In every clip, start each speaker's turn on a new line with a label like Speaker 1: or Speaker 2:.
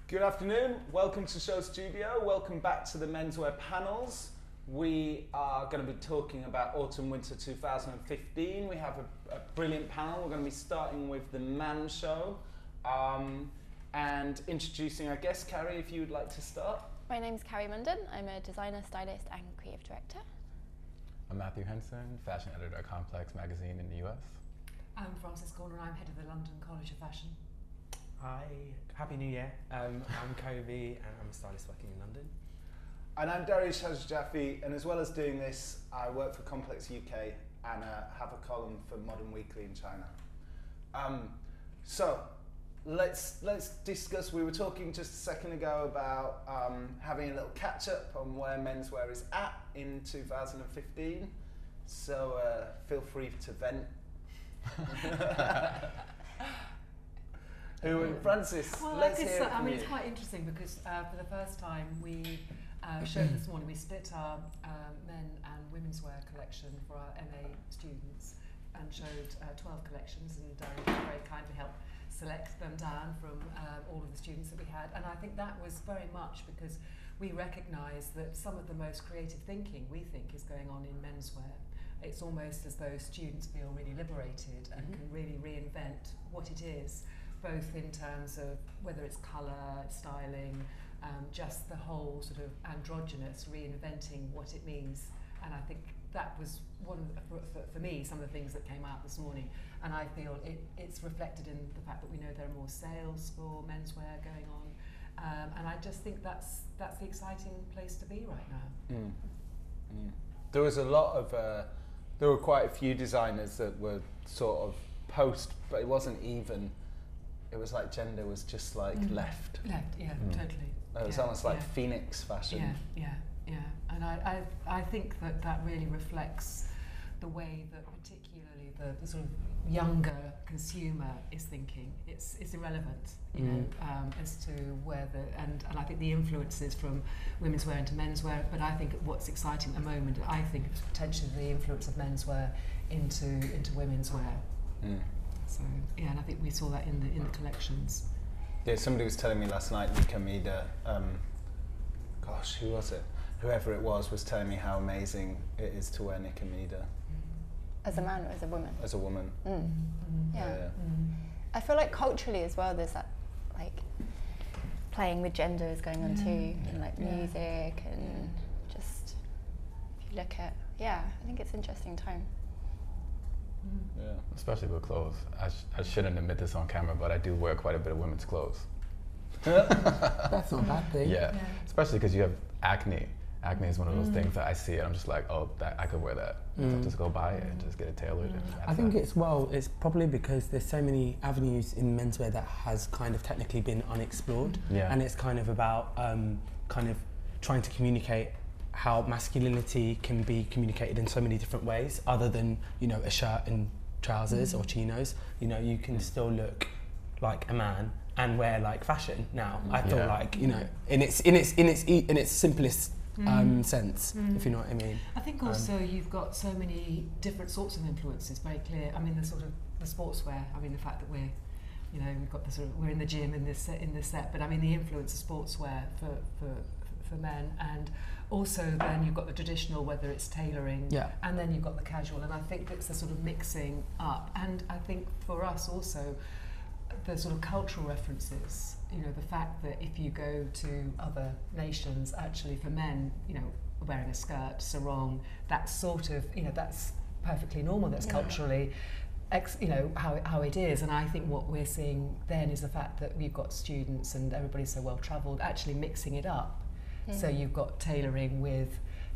Speaker 1: Good afternoon, welcome to SHOWstudio, welcome back to the menswear panels. We are going to be talking about Autumn Winter 2015. We have a brilliant panel. We're going to be starting with the Man Show and introducing our guest. Carri, if you would like to start.
Speaker 2: My name's Carri Munden. I'm a designer, stylist and creative director.
Speaker 3: I'm Matthew Henson, fashion editor at Complex magazine in the US.
Speaker 4: I'm Frances Corner, I'm head of the London College of Fashion.
Speaker 5: Hi, Happy New Year. I'm Cobbie and I'm a stylist working in London.
Speaker 1: And I'm Daryoush Haj-Najafi, and as well as doing this, I work for Complex UK and have a column for Modern Weekly in China. So let's discuss. We were talking just a second ago about having a little catch up on where menswear is at in 2015. So feel free to vent. Frances, let's hear from you.
Speaker 4: It's quite interesting because for the first time we showed this morning, we split our men and women's wear collection for our MA students and showed 12 collections, and Daryoush very kindly helped select them down from all of the students that we had. And I think that was very much because we recognise that some of the most creative thinking, we think, is going on in menswear. It's almost as though students feel really liberated and can really reinvent what it is, both in terms of whether it's colour, styling, just the whole sort of androgynous reinventing what it means. And I think that was one of the, for me, some of the things that came out this morning. And I feel it's reflected in the fact that we know there are more sales for menswear going on. And I just think that's the exciting place to be right now.
Speaker 1: There was a lot of, there were quite a few designers that were sort of post, but it wasn't even. It was like gender was just like left.
Speaker 4: Left, yeah, totally.
Speaker 1: It was almost like Phoenix fashion.
Speaker 4: Yeah. And I think that really reflects the way that particularly the sort of younger consumer is thinking. It's irrelevant, you know, as to where and I think the influences from women's wear into menswear. But I think what's exciting at the moment, I think it's potentially the influence of menswear into women's wear. So yeah, and I think we saw that in the collections.
Speaker 1: Yeah, somebody was telling me last night, Nika Mida, gosh, who was it? Whoever it was telling me how amazing it is to wear Nika Mida.
Speaker 2: As a man or as a woman?
Speaker 1: As a woman.
Speaker 2: Yeah. I feel like culturally as well, there's that like playing with gender is going on too, and like music and just if you look at I think it's an interesting time.
Speaker 3: Yeah, especially with clothes. I shouldn't admit this on camera, but I do wear quite a bit of women's clothes.
Speaker 5: That's not a bad thing.
Speaker 3: Yeah, especially because you have acne. Acne is one of those things that I see and I'm just like, oh, that I could wear that. So I'll just go buy it and just get it tailored. And
Speaker 5: I think it's probably because there's so many avenues in menswear that has kind of technically been unexplored. And it's kind of about kind of trying to communicate how masculinity can be communicated in so many different ways, other than, you know, a shirt and trousers or chinos. You know, you can still look like a man and wear like fashion now. I feel like, you know, in its simplest sense, if you know what I mean.
Speaker 4: I think also you've got so many different sorts of influences, very clear. I mean, the sort of the sportswear. I mean, the fact that we're, you know, we've got the sort of, we're in the gym in this set. But I mean, the influence of sportswear for men, and also then you've got the traditional, whether it's tailoring, and then you've got the casual. And I think it's the sort of mixing up. And I think for us also, the sort of cultural references, you know, the fact that if you go to other nations, actually for men, you know, wearing a skirt, sarong, that's sort of, you know, that's perfectly normal, that's culturally, you know, how it is. And I think what we're seeing then is the fact that we've got students and everybody's so well travelled actually mixing it up. So you've got tailoring with,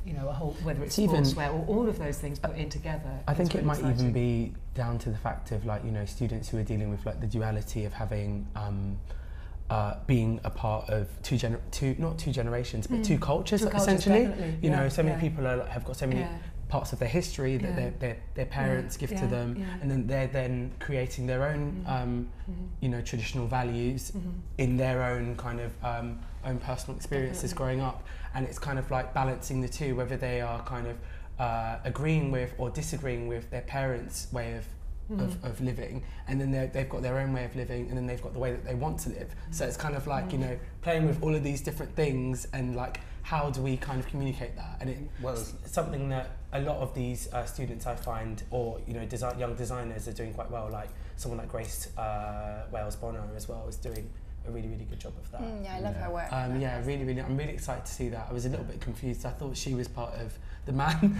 Speaker 4: you know, a whole, whether it's sportswear or all of those things put in together.
Speaker 5: I think it might even be down to the fact of, like, you know, students who are dealing with like the duality of having being a part of not two generations, but two cultures, essentially. You know, so many people have got so many parts of their history that their parents give to them, and then they're then creating their own, you know, traditional values in their own kind of own personal experiences growing up, and it's kind of like balancing the two, whether they are kind of agreeing with or disagreeing with their parents' way of of living, and then they've got their own way of living, and then they've got the way that they want to live. So it's kind of like, you know, playing with all of these different things, and like, how do we kind of communicate that? And it's something that a lot of these students, I find, or, you know, young designers are doing quite well. Like someone like Grace Wales Bonner as well is doing a really, really good job of that.
Speaker 2: Yeah, I love her work.
Speaker 5: Really, I'm really excited to see that. I was a little bit confused. I thought she was part of the Man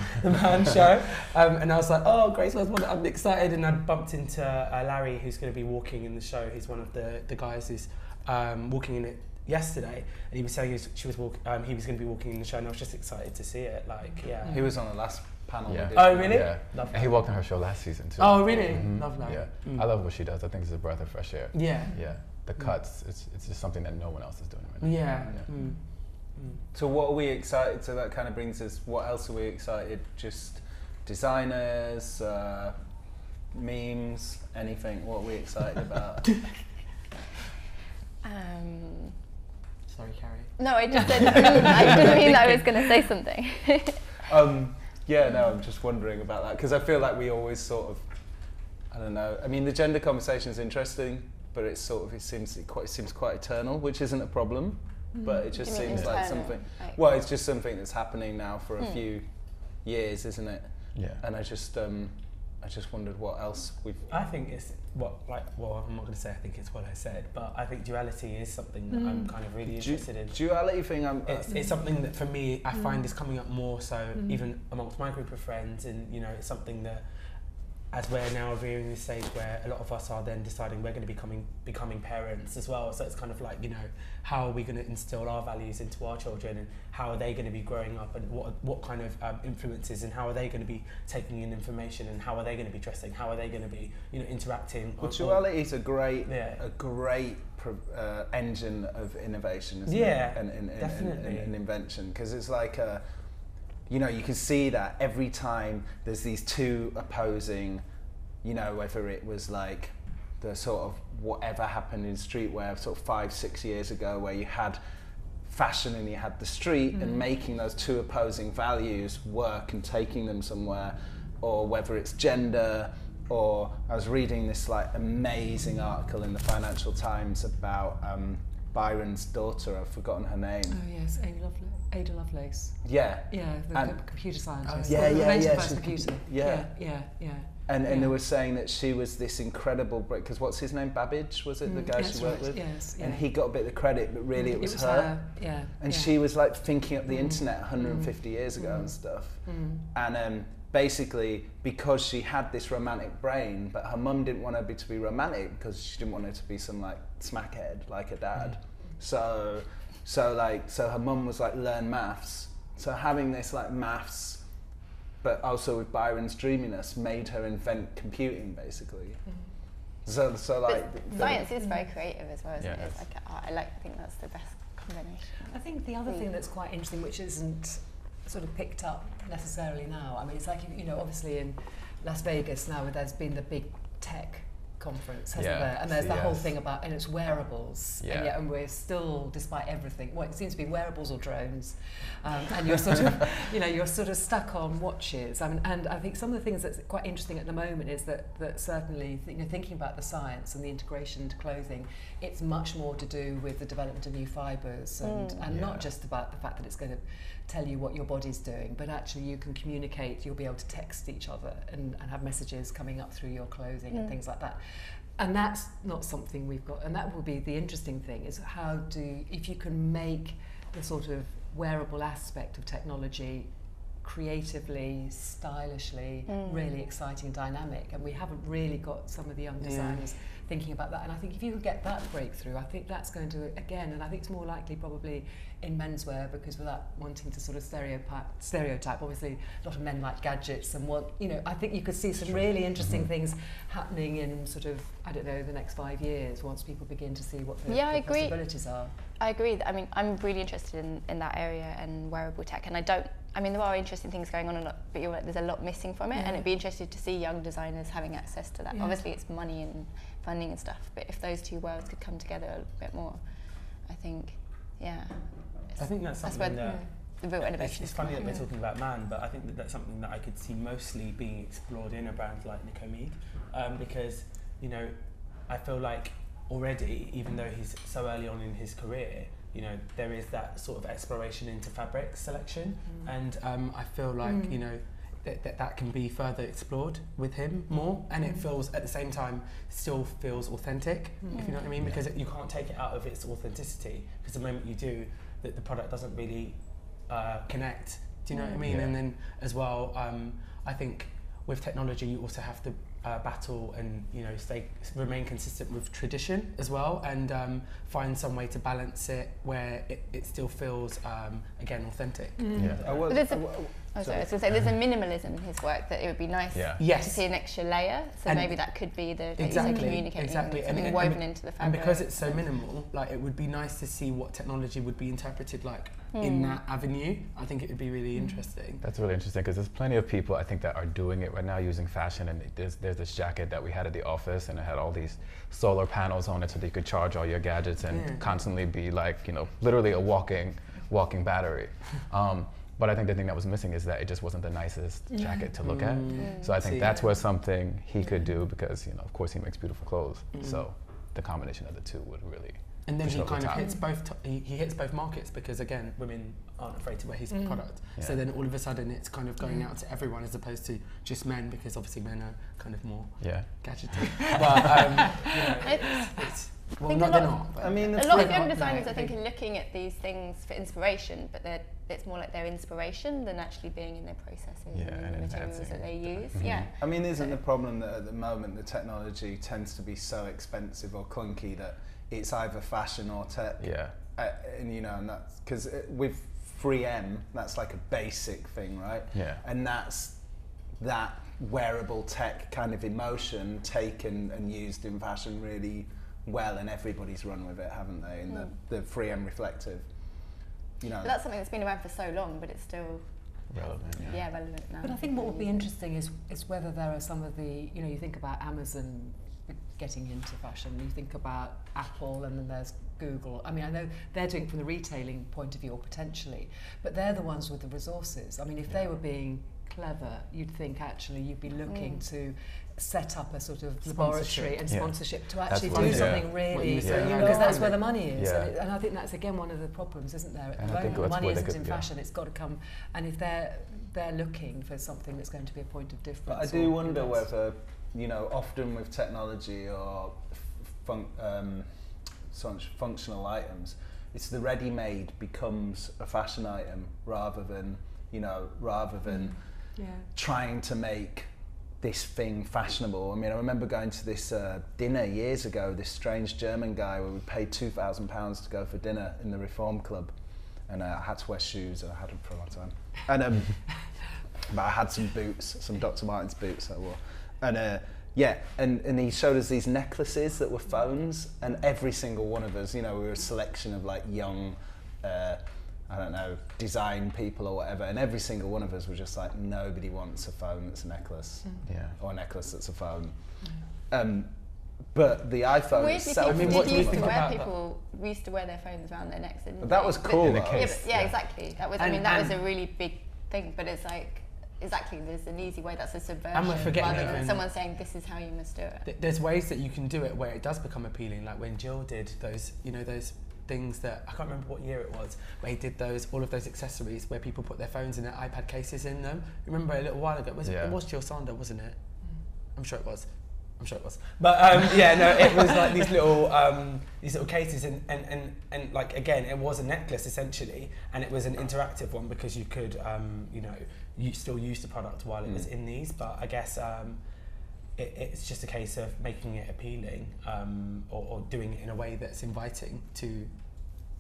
Speaker 5: show, and I was like, oh, Grace Wales Bonner, I'm excited. And I bumped into Larry, who's going to be walking in the show. He's one of the guys who's walking in it yesterday, and he was saying he was going to be walking in the show, and I was just excited to see it. Like,
Speaker 1: he was on the last panel.
Speaker 3: Yeah.
Speaker 5: Oh, really?
Speaker 3: Yeah. And he walked on her show last season too.
Speaker 5: Oh, really? Love that.
Speaker 3: Yeah. I love what she does. I think it's a breath of fresh air.
Speaker 5: Yeah.
Speaker 3: Yeah. The cuts, it's just something that no one else is doing right now.
Speaker 5: Yeah.
Speaker 1: So what are we excited? So that kind of brings us. What else are we excited? Just designers, memes, anything. What are we excited about?
Speaker 5: Sorry, Carrie.
Speaker 2: No, I just said, I didn't mean that I was going to say something.
Speaker 1: Yeah, no, I'm just wondering about that, because I feel like we always sort of, I don't know. I mean, the gender conversation is interesting, but it seems quite eternal, which isn't a problem, but it just seems like something. Well, it's just something that's happening now for a few years, isn't it?
Speaker 3: Yeah.
Speaker 1: And I just wondered what else we've.
Speaker 5: I think it's I'm not going to say I think it's what I said, but I think duality is something that I'm kind of really interested in.
Speaker 1: Duality thing,
Speaker 5: it's something that for me I find is coming up more so even amongst my group of friends, and you know, it's something that, as we're now rearing this stage where a lot of us are then deciding we're going to be becoming parents as well. So it's kind of like, you know, how are we going to instill our values into our children, and how are they going to be growing up, and what kind of influences, and how are they going to be taking in information, and how are they going to be dressing, how are they going to be, you know, interacting.
Speaker 1: Well, duality is a great engine of innovation, isn't it? And
Speaker 5: definitely.
Speaker 1: And invention, because it's like you know, you can see that every time there's these two opposing, you know, whether it was like the sort of whatever happened in streetwear sort of 5-6 years ago, where you had fashion and you had the street, and making those two opposing values work and taking them somewhere, or whether it's gender, or I was reading this like amazing article in the Financial Times about Byron's daughter, I've forgotten her name.
Speaker 4: Oh yes, Ada Lovelace.
Speaker 1: Yeah.
Speaker 4: Yeah, the computer scientist.
Speaker 1: Computer.
Speaker 4: Yeah.
Speaker 1: And they were saying that she was this incredible break, because what's his name? Babbage, was it, the guy she worked with?
Speaker 4: Yes.
Speaker 1: And he got a bit of the credit, but really it was her.
Speaker 4: Yeah.
Speaker 1: And she was like thinking up the internet 150 years ago and stuff. And basically, because she had this romantic brain, but her mum didn't want her to be romantic, because she didn't want her to be some like smackhead like her dad. So her mum was like, learn maths. So having this like maths, but also with Byron's dreaminess, made her invent computing basically. So like
Speaker 2: science is very creative as well, isn't it?
Speaker 3: Yeah.
Speaker 2: It's like art. I think that's the best combination.
Speaker 4: I think the other thing that's quite interesting, which isn't sort of picked up necessarily now, I mean, it's like, you know, obviously in Las Vegas now there's been the big tech conference, hasn't there? And there's the whole thing about, and it's wearables, and we're still, despite everything, well, it seems to be wearables or drones, and you're sort of, you know, you're sort of stuck on watches. I mean, and I think some of the things that's quite interesting at the moment is that certainly, you know, thinking about the science and the integration into clothing, it's much more to do with the development of new fibres, and not just about the fact that it's going to tell you what your body's doing, but actually you can communicate, you'll be able to text each other and have messages coming up through your clothing and things like that. And that's not something we've got, and that will be the interesting thing, is if you can make the sort of wearable aspect of technology creatively, stylishly, really exciting, dynamic, and we haven't really got some of the young designers thinking about that. And I think if you could get that breakthrough, I think that's going to, again, and I think it's more likely probably in menswear, because without wanting to sort of stereotype, obviously a lot of men like gadgets and want, you know, I think you could see some really interesting things happening in sort of, I don't know, the next 5 years, once people begin to see what the possibilities are.
Speaker 2: I agree. I mean, I'm really interested in that area and wearable tech, and there are interesting things going on, but you're right, there's a lot missing from it, and it'd be interesting to see young designers having access to that. Obviously it's money and funding and stuff, but if those two worlds could come together a bit more, I think,
Speaker 5: I think that's something that
Speaker 2: the real innovation.
Speaker 5: It's funny that we're talking about man, but I think that that's something that I could see mostly being explored in a brand like Nico Mead, because, you know, I feel like already, even though he's so early on in his career, you know, there is that sort of exploration into fabric selection, and I feel like, you know, that can be further explored with him more, and it feels at the same time still feels authentic, if you know what I mean, because you can't take it out of its authenticity, because the moment you do, the product doesn't really connect. Do you know what I mean? And then as well, I think with technology you also have to battle and, you know, remain consistent with tradition as well, and find some way to balance it where it still feels again authentic.
Speaker 2: I was going to say, there's a minimalism in his work that it would be nice to see an extra layer. So and maybe that could be the communicating something woven into the fabric.
Speaker 5: And because it's so minimal, like, it would be nice to see what technology would be interpreted like in that avenue. I think it would be really interesting.
Speaker 3: That's really interesting, because there's plenty of people I think that are doing it right now using fashion, and there's this jacket that we had at the office, and it had all these solar panels on it so that you could charge all your gadgets and constantly be like, you know, literally a walking battery. But I think the thing that was missing is that it just wasn't the nicest jacket to look at. So I think that's where something he could do, because, you know, of course he makes beautiful clothes. So the combination of the two would really.
Speaker 5: And then he kind of hits both. He hits both markets, because again, women aren't afraid to wear his product. So then all of a sudden, it's kind of going out to everyone as opposed to just men, because obviously men are kind of more gadgety. But you know, well, they're not.
Speaker 2: I mean, a lot of young designers, I think, are looking at these things for inspiration, but it's more like their inspiration than actually being in their processes and the materials that they use.
Speaker 1: I mean, isn't the problem that at the moment the technology tends to be so expensive or clunky that it's either fashion or tech? And you know, and that's because with 3M, that's like a basic thing, right? And that's that wearable tech kind of emotion taken and used in fashion really well, and everybody's run with it, haven't they? And the 3M reflective, you know.
Speaker 2: But that's something that's been around for so long, but it's still
Speaker 3: relevant.
Speaker 2: Relevant now.
Speaker 4: But I think what would be interesting is whether there are some of the, you know, you think about Amazon getting into fashion, you think about Apple, and then there's Google. I mean, I know they're doing it from the retailing point of view, or potentially, but they're the ones with the resources. I mean, if they were being clever, you'd think actually you'd be looking to set up a sort of laboratory and sponsorship to actually do something really, because that's where the money is. And I think that's again one of the problems, isn't there? At the moment, the money isn't in fashion; it's got to come. And if they're looking for something that's going to be a point of difference.
Speaker 1: But I do wonder whether, you know, often with technology or functional items, it's the ready-made becomes a fashion item rather than trying to make this thing fashionable. I mean, I remember going to this dinner years ago, this strange German guy where we paid £2,000 to go for dinner in the Reform Club, and I had to wear shoes, and I had them for a long time. And but I had some boots, some Dr. Martens boots I wore. And and he showed us these necklaces that were phones, and every single one of us, you know, we were a selection of like young, I don't know, design people or whatever, and every single one of us was just like, nobody wants a phone that's a necklace, or a necklace that's a phone. But the iPhone itself.
Speaker 2: We used to wear their phones around their necks.
Speaker 1: That was cool.
Speaker 3: In the case.
Speaker 2: Exactly. That was. I mean, that was a really big thing. But it's like, exactly, there's an easy way. That's a subversion.
Speaker 5: And we're forgetting
Speaker 2: rather than someone saying this is how you must do it.
Speaker 5: There's ways that you can do it where it does become appealing. Like when Jill did those, you know, those things that I can't remember what year it was, where he did all of those accessories where people put their phones and their iPad cases in them. Remember a little while ago? It was Jill Sander, wasn't it? I'm sure it was. But it was like these little cases, and like again, it was a necklace essentially, and it was an interactive one because you could you still use the product while it was in these. But I guess it's just a case of making it appealing, or doing it in a way that's inviting to.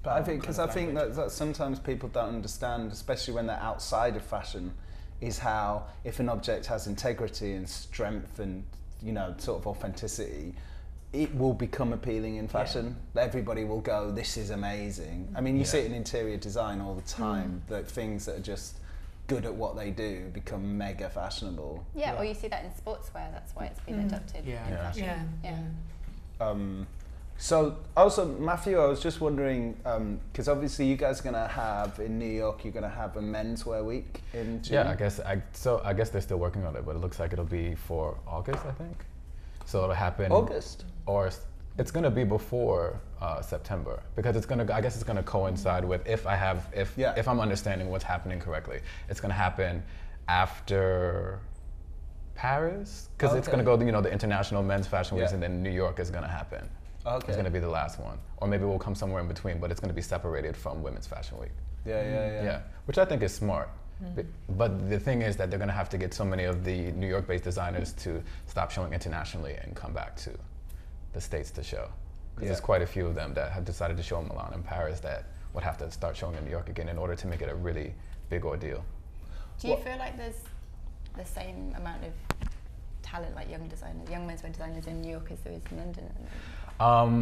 Speaker 1: But I think that sometimes people don't understand, especially when they're outside of fashion, is how if an object has integrity and strength and, you know, sort of authenticity, it will become appealing in fashion. Everybody will go, this is amazing. I mean, you see it in interior design all the time, that things that are just good at what they do become mega fashionable.
Speaker 2: Or you see that in sportswear, that's why it's been adopted in fashion.
Speaker 1: So also, Matthew, I was just wondering, because obviously you guys are going to have, in New York, you're going to have a menswear week in June.
Speaker 3: Yeah, I guess they're still working on it, but it looks like it'll be for August, I think. So it'll happen.
Speaker 1: August?
Speaker 3: Or it's going to be before September, because I guess it's going to coincide with, if I'm understanding what's happening correctly, it's going to happen after Paris, because it's going to go, the international men's fashion weeks, and then New York is going to happen. Okay. It's going to be the last one. Or maybe we'll come somewhere in between, but it's going to be separated from Women's Fashion Week.
Speaker 1: Yeah.
Speaker 3: Which I think is smart. But the thing is that they're going to have to get so many of the New York-based designers to stop showing internationally and come back to the States to show. Because there's quite a few of them that have decided to show in Milan and Paris that would have to start showing in New York again in order to make it a really big ordeal.
Speaker 2: Do you feel like there's the same amount of talent, like young menswear designers in New York as there is in London?
Speaker 3: I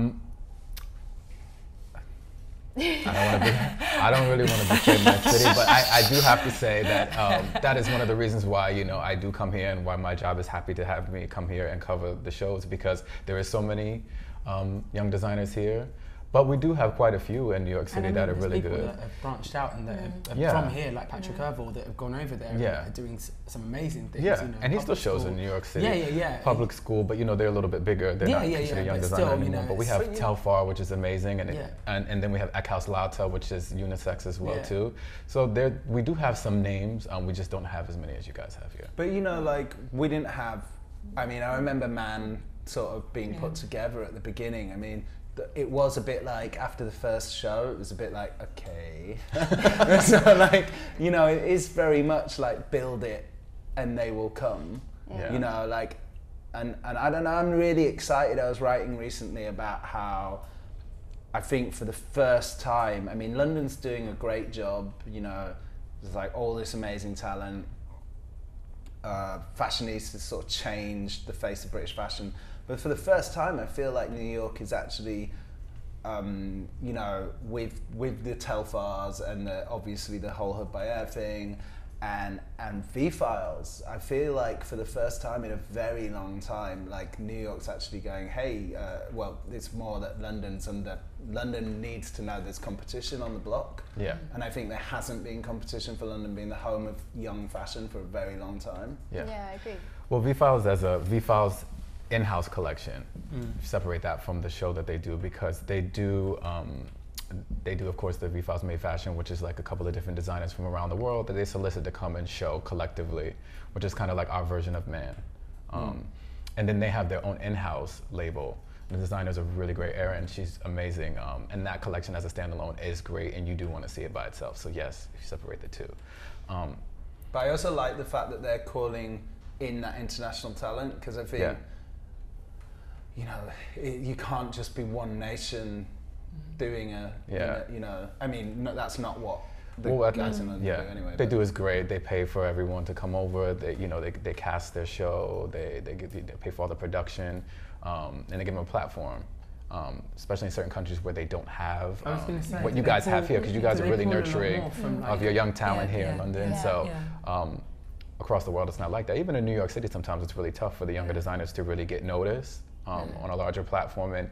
Speaker 3: don't really want to betray my city, but I do have to say that that is one of the reasons why I do come here, and why my job is happy to have me come here and cover the shows, because there is so many young designers here. But we do have quite a few in New York City that are really good.
Speaker 5: That have branched out and that are from here, like Patrick Irville, that have gone over there and are doing some amazing things.
Speaker 3: Yeah, and he still shows in New York City. Public school, but they're a little bit bigger. They're not considered young designer anymore. But we have Telfar, which is amazing, and then we have Eckhouse Lauta, which is unisex as well too. So we do have some names. We just don't have as many as you guys have here.
Speaker 1: But we didn't have. I remember Man sort of being put together at the beginning. It was a bit like, after the first show, it was a bit like, okay. So it is very much like, build it and they will come. And I don't know, I'm really excited. I was writing recently about how I think for the first time, London's doing a great job, there's like all this amazing talent. Fashionistas sort of changed the face of British fashion. But for the first time, I feel like New York is actually, with the Telfars and obviously the whole Hood by Air thing, and V-Files, I feel like for the first time in a very long time, like New York's actually going, hey, it's more that London needs to know there's competition on the block.
Speaker 3: Yeah.
Speaker 1: And I think there hasn't been competition for London being the home of young fashion for a very long time.
Speaker 2: Yeah, I agree.
Speaker 3: Well, V-Files in-house collection, separate that from the show that they do, because they do of course the V-Files Made Fashion, which is like a couple of different designers from around the world that they solicit to come and show collectively, which is kind of like our version of Man. And then they have their own in-house label. The designer's a really great Erin, she's amazing, and that collection as a standalone is great, and you do want to see it by itself. So yes, if you separate the two.
Speaker 1: But I also like the fact that they're calling in that international talent, because I think you can't just be one nation doing that's not what the guys in London do anyway.
Speaker 3: They do is great. They pay for everyone to come over. They they cast their show. They pay for all the production, and they give them a platform. Especially in certain countries where they don't have what you guys have here, because you guys are really nurturing of your young talent here in London. Across the world, it's not like that. Even in New York City, sometimes it's really tough for the younger designers to really get noticed on a larger platform. And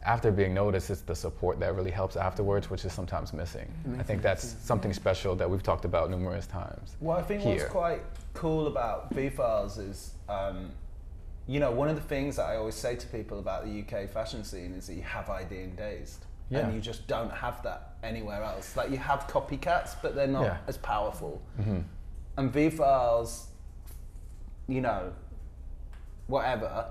Speaker 3: after being noticed, it's the support that really helps afterwards, which is sometimes missing. I think that's something special that we've talked about numerous times.
Speaker 1: Well, I think what's quite cool about V-Files is, one of the things that I always say to people about the UK fashion scene is that you have ID and Dazed. And you just don't have that anywhere else. Like, you have copycats, but they're not as powerful. And V-Files, whatever,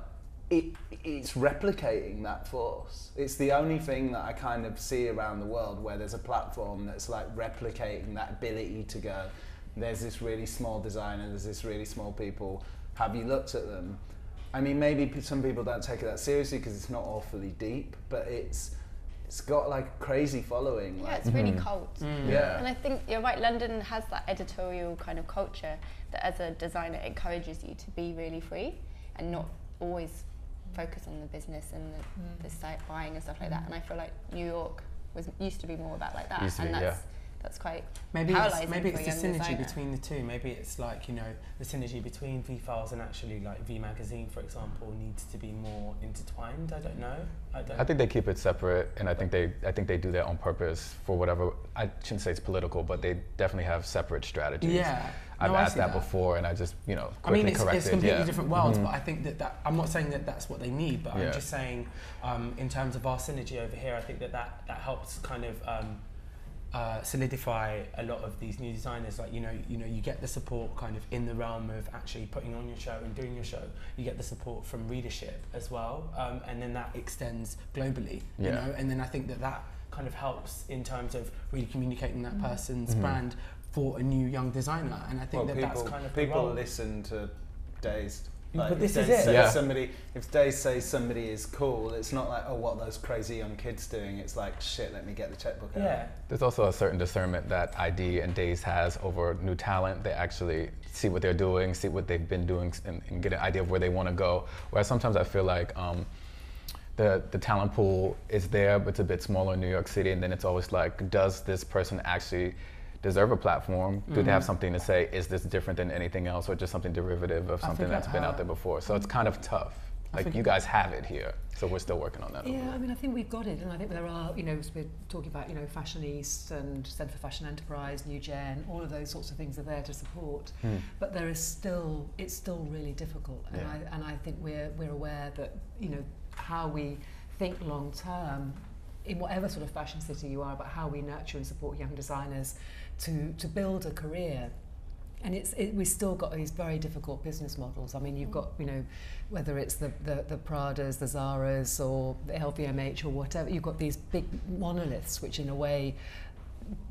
Speaker 1: it's replicating that force. It's the only thing that I kind of see around the world where there's a platform that's like replicating that ability to go, there's this really small designer, there's this really small people, have you looked at them? Maybe some people don't take it that seriously because it's not awfully deep, but it's got like a crazy following.
Speaker 2: Yeah, it's really cult.
Speaker 1: Yeah.
Speaker 2: And I think you're right, London has that editorial kind of culture that as a designer encourages you to be really free and not always focus on the business and the site buying and stuff like that. And I feel like New York used to be more about like that. That's that's quite
Speaker 5: maybe
Speaker 2: paralyzing
Speaker 5: maybe
Speaker 2: for
Speaker 5: it's
Speaker 2: a
Speaker 5: the
Speaker 2: young
Speaker 5: synergy
Speaker 2: designer.
Speaker 5: between the two. Maybe it's like, you know, the synergy between V-Files and actually like V Magazine, for example, needs to be more intertwined. I don't know.
Speaker 3: I think they keep it separate, and I think they do that on purpose for whatever. I shouldn't say it's political, but they definitely have separate strategies.
Speaker 5: Yeah.
Speaker 3: I've
Speaker 5: No,
Speaker 3: asked that before, and I just, you know, quickly corrected.
Speaker 5: It's completely
Speaker 3: yeah.
Speaker 5: different worlds, but I think that I'm not saying that that's what they need, but
Speaker 3: Yeah.
Speaker 5: I'm just saying, in terms of our synergy over here, I think that helps kind of solidify a lot of these new designers. Like, you know, you get the support kind of in the realm of actually putting on your show and doing your show. You get the support from readership as well, and then that extends globally. You know, and then I think that kind of helps in terms of really communicating that person's brand for a new young designer, and I think that's kind of
Speaker 1: people listen to Dazed. Like,
Speaker 5: but this is
Speaker 1: Dazed
Speaker 5: it.
Speaker 1: says if Dazed says somebody is cool, it's not like, oh, what are those crazy young kids doing? It's like, shit, let me get the checkbook out.
Speaker 5: Yeah.
Speaker 3: There's also a certain discernment that ID and Days has over new talent. They actually see what they're doing, see what they've been doing, and get an idea of where they want to go. Whereas sometimes I feel like the talent pool is there, but it's a bit smaller in New York City, and then it's always like, does this person actually deserve a platform? Do they have something to say? Is this different than anything else, or just something derivative of something that's been out there before? So it's kind of tough. Like, you guys have it here, so we're still working on that.
Speaker 4: Yeah, I mean, I think we've got it, and I think there are, you know, we're talking about, you know, Fashion East and Centre for Fashion Enterprise, New Gen, all of those sorts of things are there to support. But there is still, it's still really difficult, and I think we're aware that, you know, how we think long term, in whatever sort of fashion city you are, about how we nurture and support young designers to build a career. And we've still got these very difficult business models. I mean, you've got, you know, whether it's the Pradas, the Zaras, or the LVMH or whatever, you've got these big monoliths which in a way,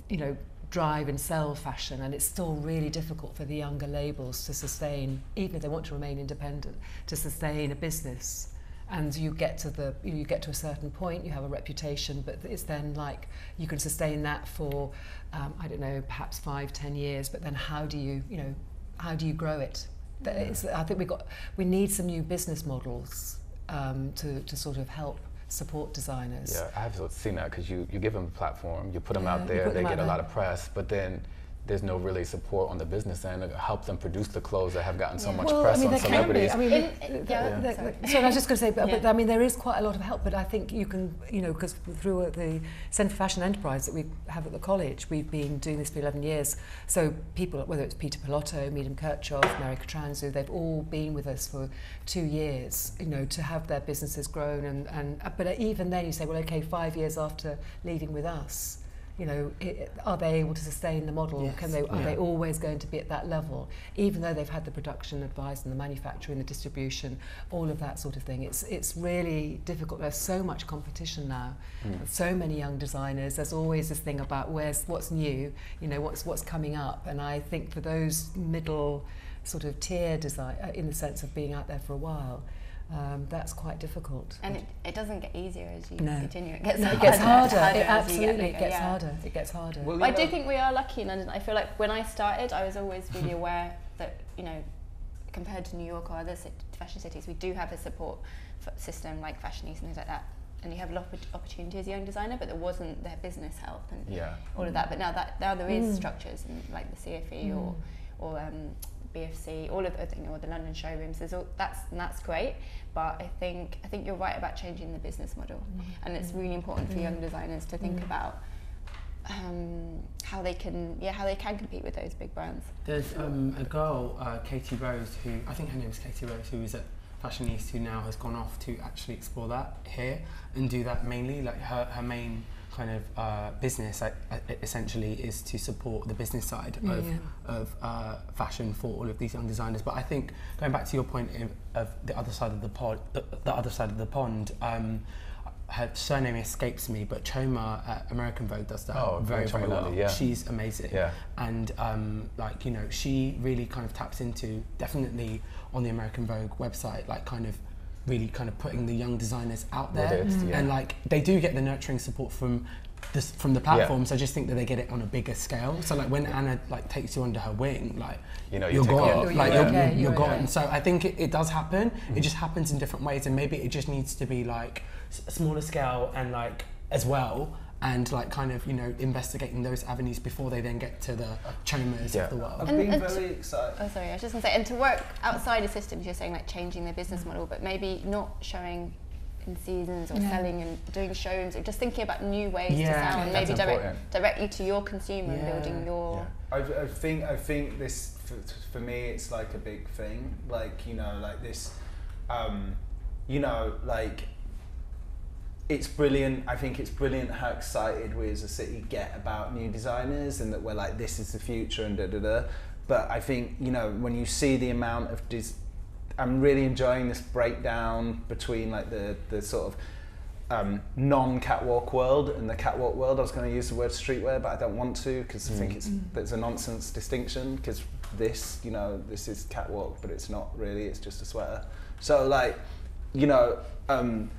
Speaker 4: you know, drive and sell fashion, and it's still really difficult for the younger labels to sustain, even if they want to remain independent, to sustain a business. And you get to a certain point, you have a reputation, but it's then like you can sustain that for I don't know, perhaps 5-10 years, but then how do you grow it? I think we need some new business models to sort of help support designers.
Speaker 3: Yeah, I have seen that, because you give them a platform, you put them out there, they get a lot of press, but then there's no really support on the business end to help them produce the clothes that have gotten so much press on celebrities.
Speaker 4: So I was just going to say, but I mean, there is quite a lot of help, but I think you can, you know, because through the Centre for Fashion Enterprise that we have at the college, we've been doing this for 11 years. So people, whether it's Peter Pilotto, Medium Kirchhoff, Mary Katranzu, they've all been with us for 2 years, you know, to have their businesses grown. But even then you say, well, okay, 5 years after leading with us, you know, are they able to sustain the model?
Speaker 5: Yes.
Speaker 4: Are they always going to be at that level, even though they've had the production advice and the manufacturing, the distribution, all of that sort of thing? It's really difficult. There's so much competition now, so many young designers. There's always this thing about what's new, you know, what's coming up. And I think for those middle sort of tier design, in the sense of being out there for a while, that's quite difficult.
Speaker 2: And it doesn't get easier as you continue. It gets
Speaker 4: harder. It gets harder.
Speaker 2: Well, I do think we are lucky in London. I feel like when I started, I was always really aware that, you know, compared to New York or other fashion cities, we do have a support system like Fashion East and things like that. And you have a lot of opportunity as a young designer, but there wasn't their business help and all of that. But now there is structures, and like the CFE or BFC, all of the, or the London showrooms. That's great, but I think you're right about changing the business model, and it's really important for young designers to think about how they can compete with those big brands.
Speaker 5: There's a girl, Katie Rose, who I think her name is Katie Rose, who is at Fashion East, who now has gone off to actually explore that here and do that mainly. Like her main kind of business essentially is to support the business side of fashion for all of these young designers. But I think going back to your point of the other side of the pond, her surname escapes me, but Choma at American Vogue does that very well. Yeah. She's amazing, and like, you know, she really kind of taps into, definitely on the American Vogue website, like kind of really kind of putting the young designers out there, and like they do get the nurturing support from the platforms. I just think that they get it on a bigger scale. So like when Anna like takes you under her wing, like, you know, you're gone, like you're gone. So I think it does happen. It just happens in different ways, and maybe it just needs to be like a smaller scale and like as well. and like kind of, you know, investigating those avenues before they then get to the chomas of the world.
Speaker 1: I've been very excited.
Speaker 2: Oh, sorry, I was just going to say, and to work outside of systems, you're saying like changing their business model, but maybe not showing in seasons or selling and doing showrooms, or just thinking about new ways to sell, and maybe directly to your consumer and building your...
Speaker 1: I think this, for me, it's like a big thing, like, you know, like this, you know, like, it's brilliant. I think it's brilliant how excited we as a city get about new designers, and that we're like, this is the future and da-da-da. But I think, you know, when you see the amount of I'm really enjoying this breakdown between like the sort of non-catwalk world and the catwalk world. I was going to use the word streetwear, but I don't want to, because I think there's a nonsense distinction, because this, you know, this is catwalk, but it's not really, it's just a sweater. So like, you know, and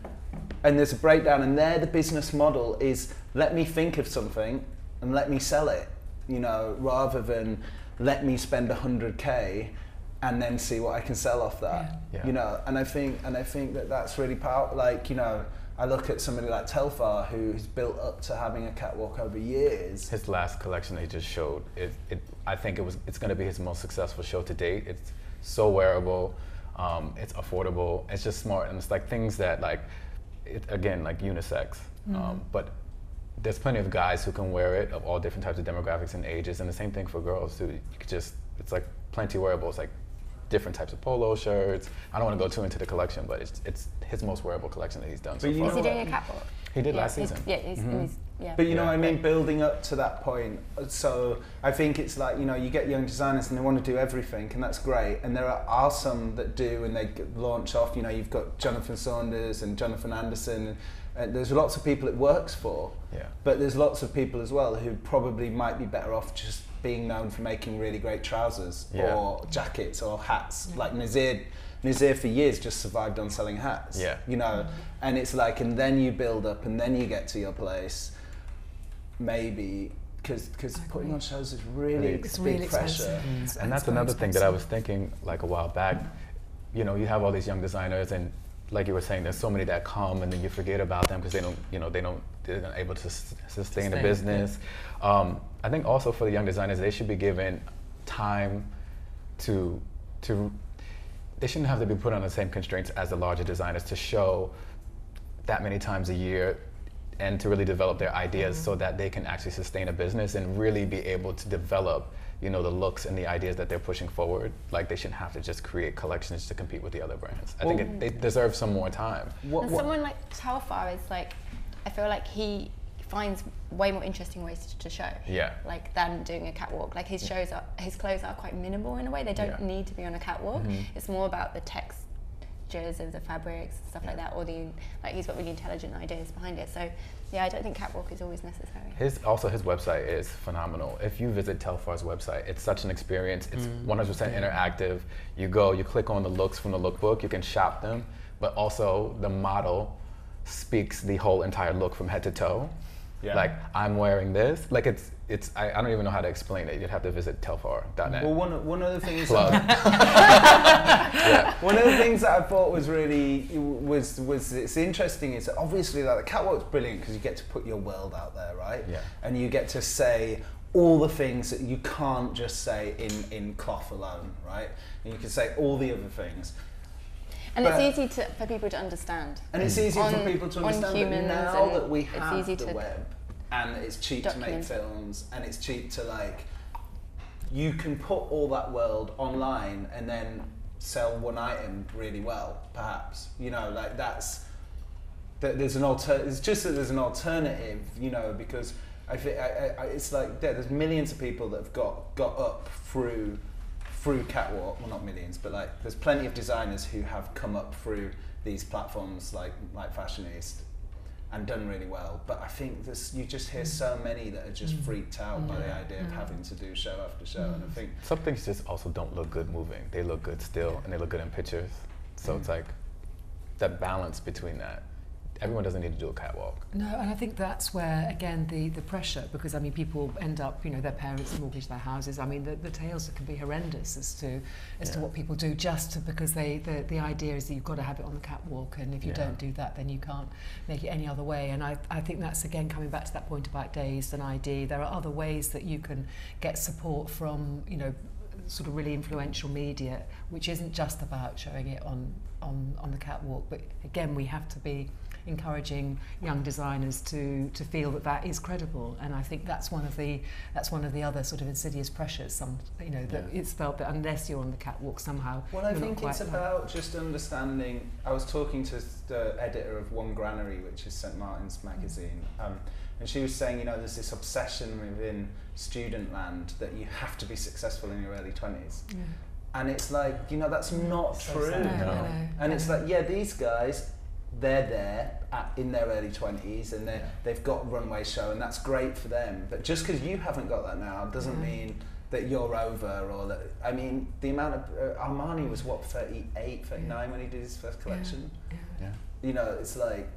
Speaker 1: there's a breakdown, and there the business model is, let me think of something and let me sell it, you know, rather than let me spend 100K and then see what I can sell off that, you know. And I think that that's really powerful. Like, you know, I look at somebody like Telfar, who's built up to having a catwalk over years.
Speaker 3: His last collection he just showed, I think it's going to be his most successful show to date. It's so wearable, it's affordable, it's just smart, and it's like things that like, again, like unisex, but there's plenty of guys who can wear it of all different types of demographics and ages, and the same thing for girls too. You could just, it's like plenty wearable. It's like different types of polo shirts. I don't want to go too into the collection, but it's his most wearable collection that he's done so far.
Speaker 2: Is he doing a catwalk?
Speaker 3: He did last season.
Speaker 1: But you know what I mean, building up to that point. So I think it's like, you know, you get young designers and they want to do everything, and that's great. And there are some that do, and they launch off. You know, you've got Jonathan Saunders and Jonathan Anderson, and there's lots of people it works for. Yeah. But there's lots of people as well who probably might be better off just being known for making really great trousers or jackets or hats. Like Nazir for years just survived on selling hats. Yeah. You know, and it's like, and then you build up, and then you get to your place. Maybe because putting on shows is really big pressure.
Speaker 3: And that's another thing that I was thinking like a while back. You know, you have all these young designers, and like you were saying, there's so many that come and then you forget about them because they're not able to sustain the business. I think also for the young designers, they should be given time to they shouldn't have to be put on the same constraints as the larger designers to show that many times a year, and to really develop their ideas so that they can actually sustain a business and really be able to develop, you know, the looks and the ideas that they're pushing forward. Like, they shouldn't have to just create collections to compete with the other brands. I think they deserve some more time.
Speaker 2: Someone like Telfar is like, I feel like he finds way more interesting ways to show. Like, than doing a catwalk. Like, his clothes are quite minimal in a way. They don't need to be on a catwalk. It's more about the textures of the fabrics and stuff like that, or he's got really intelligent ideas behind it. So I don't think catwalk is always necessary. His
Speaker 3: website is phenomenal. If you visit Telfar's website, it's such an experience. It's 100% interactive. You go, you click on the looks from the lookbook, you can shop them, but also the model speaks the whole entire look from head to toe. Like, I'm wearing this. Like, I don't even know how to explain it. You'd have to visit telfar.net.
Speaker 1: Well, one of the things one of the things that I thought was really it's interesting is that obviously, like, the catwalk's brilliant because you get to put your world out there, right? And you get to say all the things that you can't just say in cloth alone, right? And you can say all the other things.
Speaker 2: And it's easy for people to understand.
Speaker 1: And it's easy for people to understand, but now that we have the web, and it's cheap to make films, and it's cheap to, like, you can put all that world online and then sell one item really well, perhaps. You know, like, it's just that there's an alternative, you know, because I think it's like there's millions of people that have got up through catwalk. Well, not millions, but like there's plenty of designers who have come up through these platforms like Fashionista and done really well. But I think you just hear so many that are just freaked out by the idea of having to do show after show. And I think
Speaker 3: some things just also don't look good moving. They look good still, and they look good in pictures. So it's like that balance between that. everyone doesn't need to do a catwalk.
Speaker 4: No, and I think that's where, again, the pressure, because I mean, people end up, you know, their parents mortgage their houses. I mean, the tales can be horrendous as to what people do because the idea is that you've got to have it on the catwalk, and if you don't do that, then you can't make it any other way. And I think that's, again, coming back to that point about dazed and ID. There are other ways that you can get support from, you know, sort of really influential media, which isn't just about showing it on the catwalk. But again, we have to be encouraging young designers to feel that is credible, and I think that's one of the other sort of insidious pressures. That it's felt that unless you're on the catwalk somehow.
Speaker 1: Well, I think it's about just understanding. I was talking to the editor of One Granary, which is St Martin's magazine, and she was saying, you know, there's this obsession within student land that you have to be successful in your early 20s. Yeah. And it's like, you know, that's not true. And it's like, these guys, they're there in their early 20s and they've got runway show, and that's great for them. But just because you haven't got that now doesn't mean that you're over, or that, I mean, the amount of, Armani was what, 38, 39 when he did his first collection? Yeah. You know, it's like,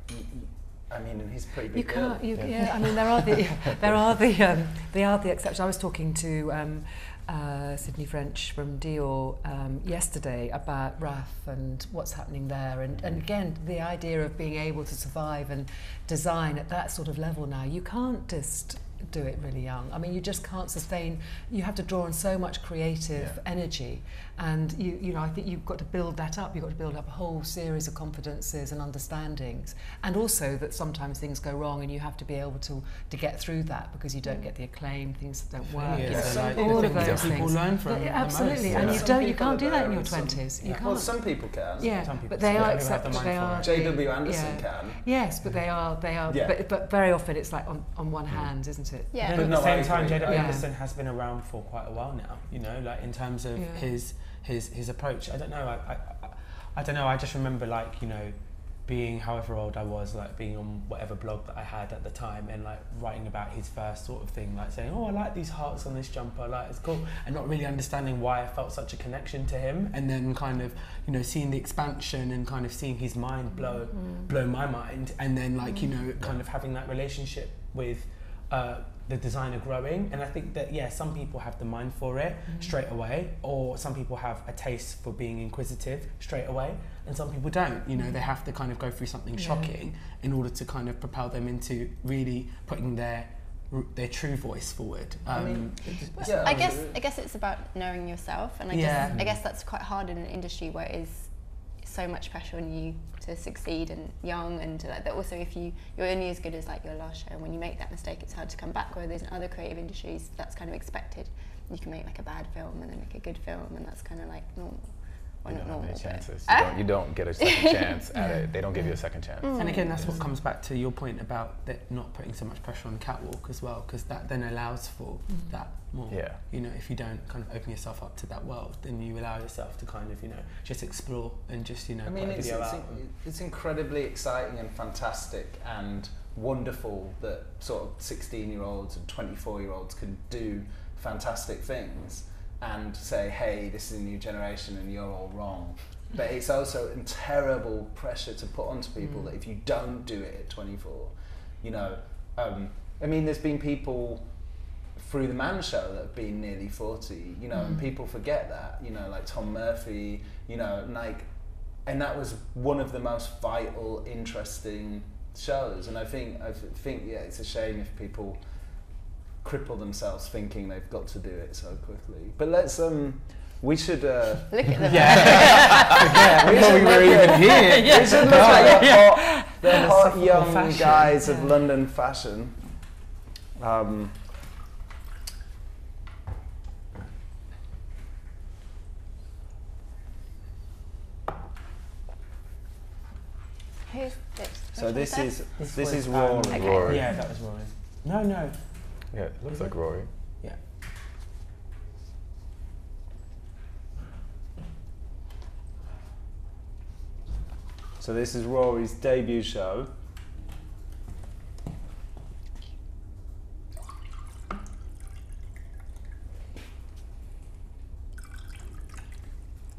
Speaker 1: I mean, and he's pretty big.
Speaker 4: I mean, there are the exceptions. I was talking to Sydney French from Dior yesterday about RAF and what's happening there, and again, the idea of being able to survive and design at that sort of level now. You can't just do it really young. I mean, you just can't sustain. You have to draw on so much creative energy, and you know, I think you've got to build that up. You've got to build up a whole series of confidences and understandings, and also that sometimes things go wrong, and you have to be able to get through that, because you don't get the acclaim, things don't work. All of those things.
Speaker 5: People learn from
Speaker 4: absolutely, and you can't do that in your 20s. You can't.
Speaker 1: Well, some people can.
Speaker 4: Yeah,
Speaker 5: some people
Speaker 4: but they are accepted. They are.
Speaker 1: J.W. Anderson can.
Speaker 4: Yes, but they are. But very often it's like on one hand, isn't it?
Speaker 2: Yeah.
Speaker 5: But at the same time, J.W. Anderson has been around for quite a while now. You know, like in terms of his approach. I don't know. I don't know. I just remember, like, you know, being however old I was, like being on whatever blog that I had at the time, and like writing about his first sort of thing, like saying, oh, I like these hearts on this jumper, like it's cool, and not really understanding why I felt such a connection to him, and then kind of, you know, seeing the expansion and kind of seeing his mind blow my mind, and then like, you know, kind of having that relationship with the designer growing. And I think that, some people have the mind for it straight away, or some people have a taste for being inquisitive straight away, and some people don't. You know, they have to kind of go through something shocking in order to kind of propel them into really putting their true voice forward.
Speaker 2: I guess it's about knowing yourself, and I guess that's quite hard in an industry where it is so much pressure on you to succeed and young, and like that. Also, if you're only as good as like your last show, and when you make that mistake, it's hard to come back. Whereas in other creative industries, that's kind of expected. You can make like a bad film and then make a good film, and that's kind of like normal. Well,
Speaker 3: you
Speaker 2: not
Speaker 3: don't
Speaker 2: normal,
Speaker 3: have any
Speaker 2: but
Speaker 3: chances. You don't get a second chance at it. They don't give you a second chance.
Speaker 5: And again, that's what comes back to your point about that not putting so much pressure on the catwalk as well, because that then allows for that more. You know, if you don't kind of open yourself up to that world, then you allow yourself to kind of, you know, just explore and just, you know,
Speaker 1: I mean, it's incredibly exciting and fantastic and wonderful that sort of 16-year-olds and 24-year-olds can do fantastic things and say, hey, this is a new generation and you're all wrong. But it's also a terrible pressure to put onto people that if you don't do it at 24, you know, I mean, there's been people through the Man Show that have been nearly 40, you know, and people forget that, you know, like Tom Murphy, you know, like, and that was one of the most vital, interesting shows. And I think, it's a shame if people cripple themselves thinking they've got to do it so quickly. But let's we should
Speaker 2: look at them.
Speaker 1: We were even here. We should look at the hot young fashion guys of London fashion.
Speaker 2: Who's this?
Speaker 1: So this is
Speaker 5: Rory.
Speaker 1: Rory.
Speaker 3: Rory.
Speaker 5: Yeah, that was Rory. No.
Speaker 3: Yeah, it looks like Rory.
Speaker 5: Yeah.
Speaker 1: So this is Rory's debut show.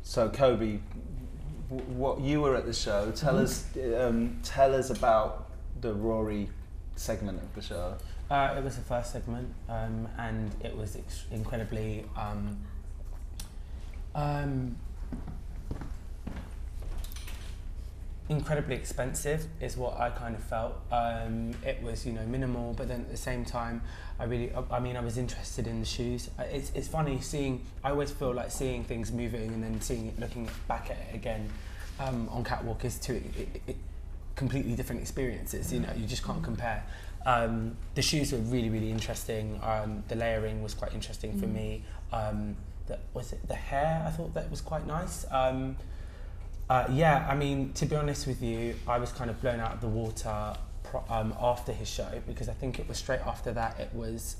Speaker 1: So Cobbie what you were at the show. Tell us about the Rory segment of the show.
Speaker 5: It was the first segment, and it was incredibly incredibly expensive is what I kind of felt. It was, you know, minimal, but then at the same time, I was interested in the shoes. It's funny seeing, I always feel like seeing things moving and then looking back at it again on catwalk is two completely different experiences, you know, you just can't compare. The shoes were really, really interesting. The layering was quite interesting for me. The hair, I thought that was quite nice. Yeah, I mean, to be honest with you, I was kind of blown out of the water after his show, because I think it was straight after that it was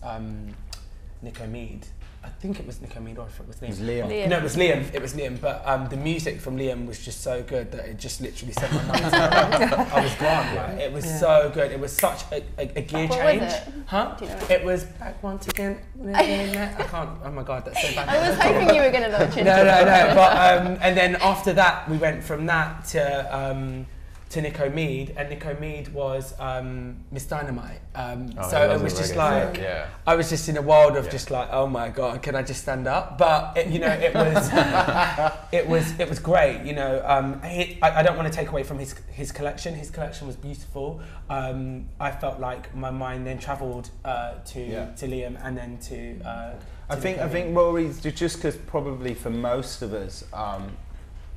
Speaker 5: Nico Mead. I think it was Nico Mead, or if it was Liam.
Speaker 1: It was Liam.
Speaker 5: No, it was Liam. It was Liam. But the music from Liam was just so good that it just literally sent my mind to I was gone. Right? It was so good. It was such a gear
Speaker 2: what
Speaker 5: change.
Speaker 2: Was it?
Speaker 5: Huh?
Speaker 2: Do you know
Speaker 5: it was back once again. I can't. Oh my god, that's so bad.
Speaker 2: I was hoping you were going to launch into
Speaker 5: No. But and then after that, we went from that to Nico Mead, and Nico Mead was Miss Dynamite. So it was just like, I was just in a world of just like, oh my god, can I just stand up? But it was it was great. You know, I don't want to take away from his collection. His collection was beautiful. I felt like my mind then travelled to Liam and then to.
Speaker 1: I think Rory's just because probably for most of us.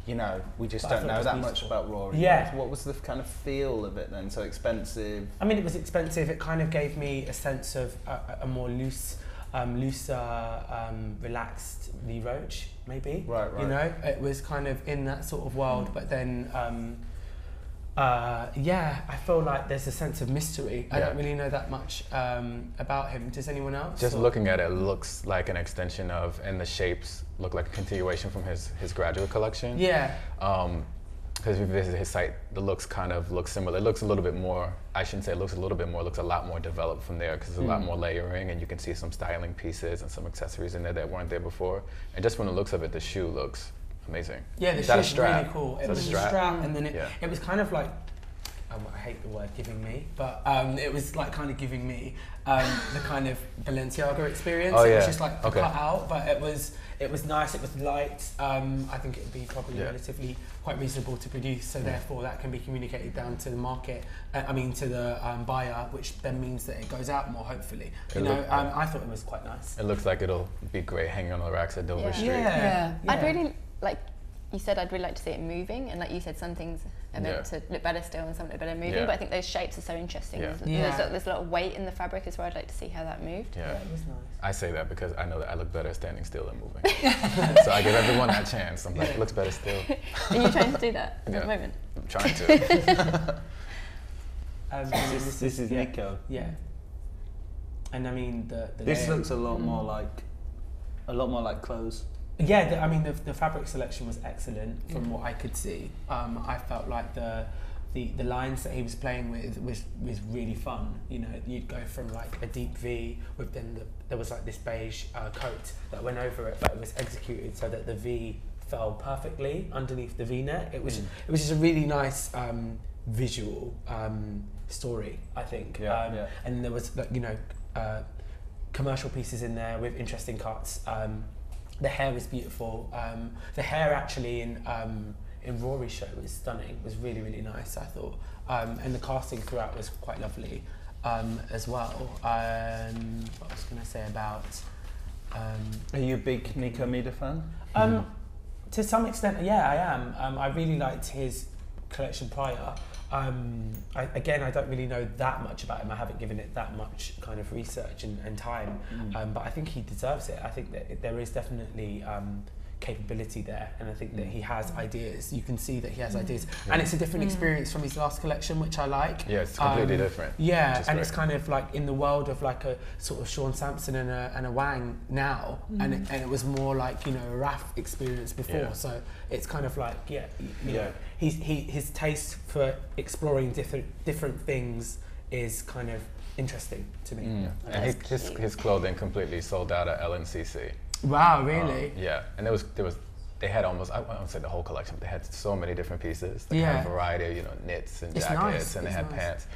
Speaker 1: You know, we just don't know that much about Rory.
Speaker 5: Yeah.
Speaker 1: What was the kind of feel of it then? So expensive?
Speaker 5: I mean, it was expensive. It kind of gave me a sense of a more looser, relaxed Lee Roach, maybe.
Speaker 1: Right.
Speaker 5: You know, it was kind of in that sort of world, but then, I feel like there's a sense of mystery. I don't really know that much about him. Does anyone else?
Speaker 3: Just looking at it, looks like an extension of, and the shapes look like a continuation from his graduate collection.
Speaker 5: Yeah.
Speaker 3: Because if you visit his site, the looks kind of look similar. It looks a little bit more, I shouldn't say it looks a little bit more, it looks a lot more developed from there, because there's a lot more layering, and you can see some styling pieces and some accessories in there that weren't there before. And just from the looks of it, the shoe looks amazing.
Speaker 5: Yeah, the shoe's really cool. It was a strap, and then it was kind of like, I hate the word giving me, but it was like kind of giving me the kind of Balenciaga experience. It was just like cut out, but it was nice, it was light. I think it would be probably relatively quite reasonable to produce, so therefore that can be communicated down to the market, to the buyer, which then means that it goes out more, hopefully. I thought it was quite nice.
Speaker 3: It looks like it'll be great hanging on the racks at Dover Street.
Speaker 2: Yeah. I'd really you said I'd really like to see it moving, and like you said, some things are meant to look better still and some look better moving, but I think those shapes are so interesting. There's a lot of weight in the fabric as well. I'd like to see how that moved.
Speaker 5: Yeah, it was nice.
Speaker 3: I say that because I know that I look better standing still than moving. So I give everyone that chance. I'm like, it looks better still.
Speaker 2: Are you trying to do that at the moment?
Speaker 3: I'm trying to.
Speaker 1: This is Nico.
Speaker 5: Yeah. And I mean
Speaker 1: this looks a lot more like clothes.
Speaker 5: Yeah, the fabric selection was excellent from what I could see. I felt like the lines that he was playing with was really fun. You know, you'd go from like a deep V with there was like this beige coat that went over it, but it was executed so that the V fell perfectly underneath the V-neck. It was just a really nice visual story, I think. And there was commercial pieces in there with interesting cuts. The hair was beautiful. The hair actually in Rory's show was stunning. It was really, really nice, I thought. And the casting throughout was quite lovely as well. What I was going to say about...
Speaker 1: Are you a big Nico Mead fan?
Speaker 5: To some extent, yeah, I am. I really liked his collection prior. I don't really know that much about him. I haven't given it that much kind of research and time, but I think he deserves it. I think that there is definitely capability there, and I think that he has ideas. You can see that he has ideas, and it's a different experience from his last collection, which I like.
Speaker 3: Yeah, it's completely different.
Speaker 5: Yeah, and it's kind of like in the world of like a sort of Sean Sampson and a Wang now, and it was more like, you know, a Raf experience before. So it's kind of like you know, his taste for exploring different things is kind of interesting to me.
Speaker 3: And his clothing completely sold out at LNCC.
Speaker 5: Wow, really?
Speaker 3: Yeah, and there was they had almost, I won't say the whole collection, but they had so many different pieces. They had a variety of, you know, knits and jackets, and they had pants.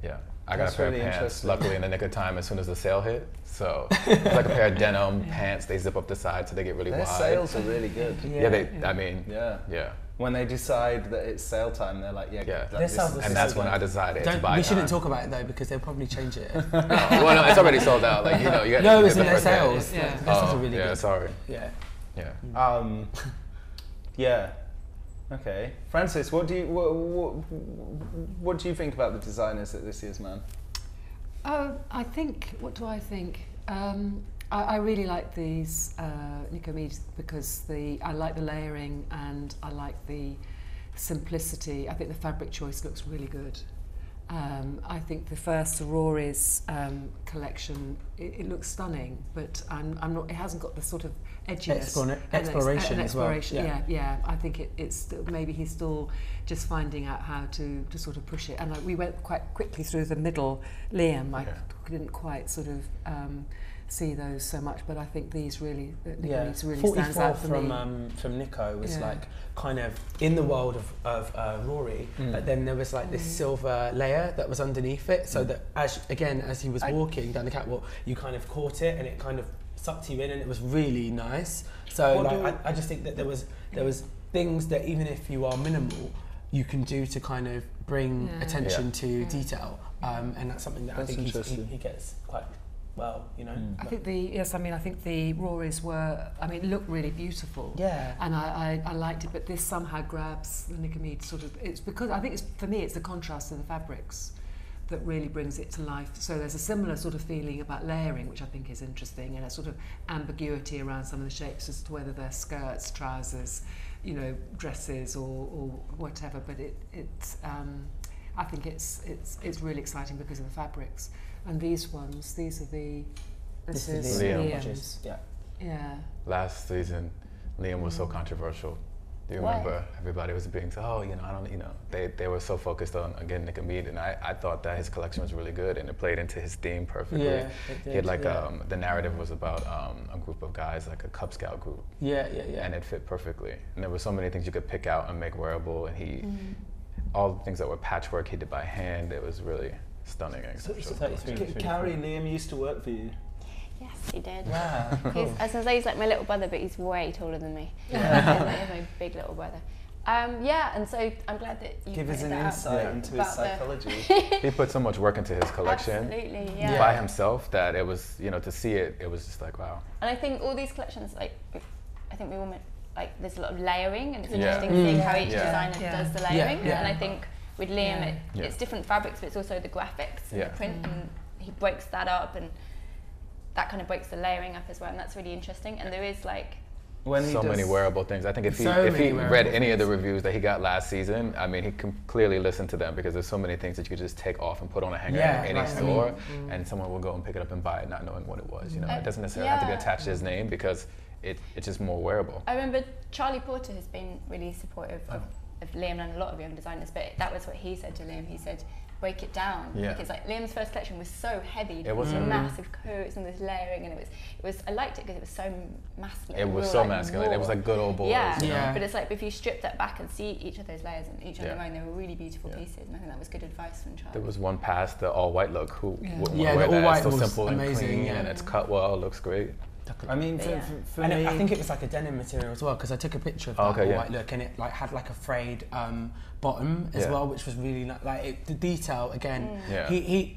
Speaker 3: Yeah, I got a pair of pants, luckily in the nick of time as soon as the sale hit. So it's like a pair of denim pants, they zip up the side so they get really wide.
Speaker 1: Their sales are really good.
Speaker 3: I mean, when
Speaker 1: they decide that it's sale time, they're like, and
Speaker 3: that's when I decided it's buy time.
Speaker 5: We shouldn't talk about it though, because they'll probably change it.
Speaker 3: Well, no, it's already sold out. Like, you know, you got
Speaker 5: no, it's in their sales. Their sales are really good.
Speaker 3: Sorry.
Speaker 5: Yeah.
Speaker 1: Okay, Francis, what do you think about the designers at this year's Man?
Speaker 4: I think, what do I think? I really like these Nico Meads because I like the layering and I like the simplicity. I think the fabric choice looks really good. I think the first Aurora's collection, it looks stunning, but I'm not. It hasn't got the sort of edginess.
Speaker 5: Exploration as well.
Speaker 4: Yeah. I think it's still, maybe he's still just finding out how to sort of push it. And we went quite quickly through the middle. Liam, I didn't quite sort of see those so much, but I think these really, really stands out for me.
Speaker 5: From Nico was like kind of in the world of Rory, but then there was like this silver layer that was underneath it, so that as he was walking down the catwalk, you kind of caught it and it kind of sucked you in, and it was really nice. So I just think that there was things that even if you are minimal, you can do to kind of bring attention to detail, and that's something that I think he gets quite well, you know.
Speaker 4: I think the Rories looked really beautiful. Yeah. And I liked it, but this somehow grabs the Nico Mead sort of. It's because I think for me it's the contrast of the fabrics that really brings it to life. So there's a similar sort of feeling about layering, which I think is interesting, and a sort of ambiguity around some of the shapes as to whether they're skirts, trousers, you know, dresses or whatever. But I think it's really exciting because of the fabrics. And this is Liam's. Yeah.
Speaker 3: Last season, Liam was so controversial. Do you remember? Everybody was being they were so focused on, again, Nico Mead, and I thought that his collection was really good and it played into his theme perfectly. Yeah, he had the narrative was about a group of guys, like a Cub Scout group. Yeah. And it fit perfectly. And there were so many things you could pick out and make wearable, and all the things that were patchwork he did by hand, it was really stunning.
Speaker 1: Carri, Liam used to work for you.
Speaker 2: Yes, he did.
Speaker 1: Wow, cool.
Speaker 2: I was going to say he's like my little brother, but he's way taller than me. He's my big little brother. And so I'm glad that you
Speaker 1: give us an insight into his psychology.
Speaker 3: He put so much work into his collection by himself that it was, to see it, it was just like, wow.
Speaker 2: And I think all these collections, I think we all there's a lot of layering, and it's interesting seeing how each designer does the layering. And I think with Liam, it's different fabrics, but it's also the graphics and the print, and he breaks that up, and that kind of breaks the layering up as well, and that's really interesting. And there is
Speaker 3: many wearable things. I think if he read any of the reviews that he got last season, I mean, he can clearly listen to them, because there's so many things that you could just take off and put on a hanger in any store, and someone will go and pick it up and buy it not knowing what it was. It doesn't necessarily have to be attached to his name, because it's just more wearable.
Speaker 2: I remember Charlie Porter has been really supportive of Liam and a lot of young designers, but that was what he said to Liam. He said, break it down, because Liam's first collection was so heavy. It was massive coats and this layering, and it was I liked it because it was so masculine.
Speaker 3: It was so masculine. Raw. It was like good old boys.
Speaker 2: Yeah. But it's like if you strip that back and see each of those layers and each on their own, they were really beautiful pieces, and I think that was good advice from Charlie.
Speaker 3: There was one past the all white look who wouldn't wear that. It's so simple and clean, and it's cut well. It looks great.
Speaker 1: I mean, for me,
Speaker 5: I think it was like a denim material as well, because I took a picture of that white look, and it had like a frayed bottom as well, which was really the detail again.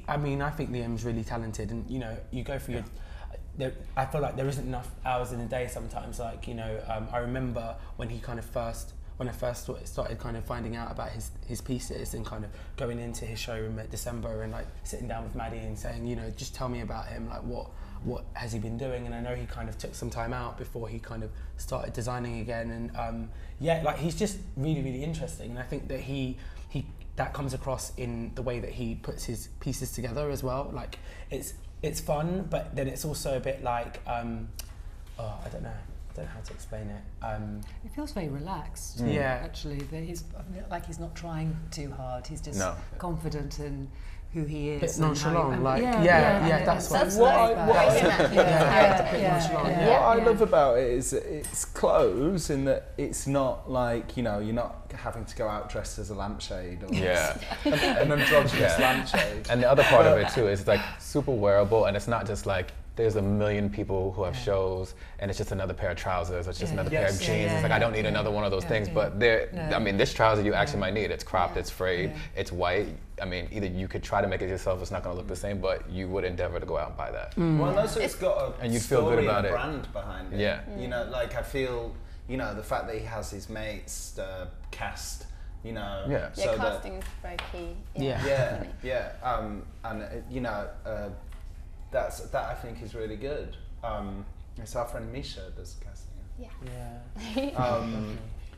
Speaker 5: I mean, I think Liam's really talented, and you go through I feel like there isn't enough hours in a day sometimes. I remember when I first started kind of finding out about his pieces, and kind of going into his showroom at December and sitting down with Maddie and saying, just tell me about him, what has he been doing? And I know he kind of took some time out before he kind of started designing again, and he's just really, really interesting, and I think that he that comes across in the way that he puts his pieces together as well. It's fun, but then it's also a bit I don't know. don't know how to explain it.
Speaker 4: It feels very relaxed.
Speaker 5: Yeah.
Speaker 4: Actually, that he's not trying too hard. He's just
Speaker 3: No.
Speaker 4: confident in who he is.
Speaker 5: Bit nonchalant,
Speaker 4: and
Speaker 5: like that's what.
Speaker 1: What I
Speaker 5: Yeah.
Speaker 1: love about it is that it's clothes in that it's not like, you know, you're not having to go out dressed as a lampshade or an androgynous lampshade.
Speaker 3: And the other part of it too is it's like super wearable, and it's not just like there's a million people who have shows and it's just another pair of trousers or it's just another pair of jeans. It's like I don't need another one of those things, but I mean, this trouser you actually might need. It's cropped, it's frayed, it's white. I mean, either you could try to make it yourself, it's not going to look the same, but you would endeavor to go out and buy that.
Speaker 1: Well, and also it's got a
Speaker 3: and you'd feel good
Speaker 1: story
Speaker 3: about
Speaker 1: and a
Speaker 3: it.
Speaker 1: brand behind it.
Speaker 3: Yeah.
Speaker 1: You know, like I feel, you know, the fact that he has his mates cast, you know.
Speaker 2: Yeah,
Speaker 1: so
Speaker 2: casting is very key.
Speaker 1: that, you know, that I think is really good. It's our friend Misha does casting.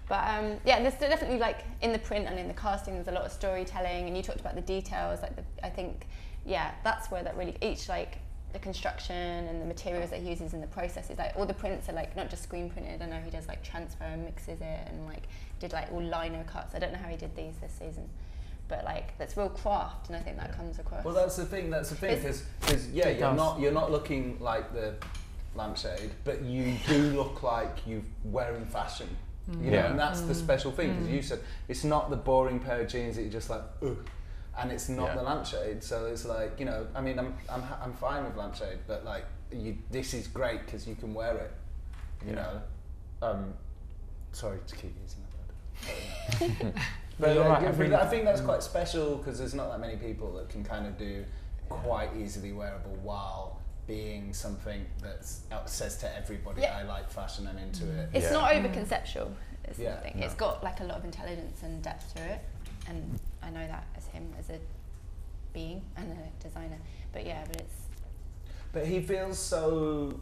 Speaker 2: But there's definitely, like, in the print and in the casting, there's a lot of storytelling, and you talked about the details. Like, I think, that's where that really like the construction and the materials that he uses in the processes. Like, all the prints are like not just screen printed. I know he does like transfer and mixes it, and like did like all lino cuts. I don't know how he did these this season, but like that's real craft, and I think that comes across.
Speaker 1: Well, that's the thing. Because you're not looking like the lampshade, but you do look like you're wearing fashion. You know, and that's the special thing, because you said it's not the boring pair of jeans that you're just like, ugh, and it's not the lampshade. So it's like, you know, I mean, I'm fine with lampshade, but like, this is great because you can wear it. You know, sorry to keep using that word. But I think that's quite special because there's not that many people that can kind of do quite easily wearable while being something that says to everybody, I like fashion, I'm into it.
Speaker 2: It's not over conceptual. It's the thing.
Speaker 1: No.
Speaker 2: It's got like a lot of intelligence and depth to it, and I know that as him as a being and a designer. But
Speaker 1: But he feels so.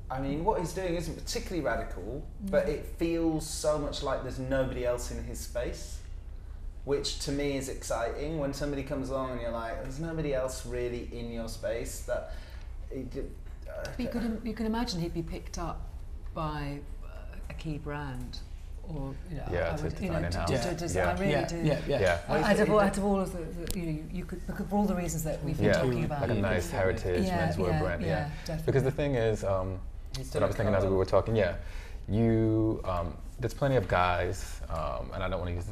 Speaker 1: I mean, what he's doing isn't particularly radical, but it feels so much like there's nobody else in his space, which to me is exciting. When somebody comes along and you're like, there's nobody else really in your space. You
Speaker 4: can imagine he'd be picked up by a key brand, or
Speaker 3: to design in-house.
Speaker 4: I really do. Out of all of the you could, because of all the reasons that we've been talking about,
Speaker 3: like a nice heritage menswear brand.
Speaker 4: Definitely.
Speaker 3: Because the thing is, what I was thinking as we were talking, there's plenty of guys, and I don't want to use,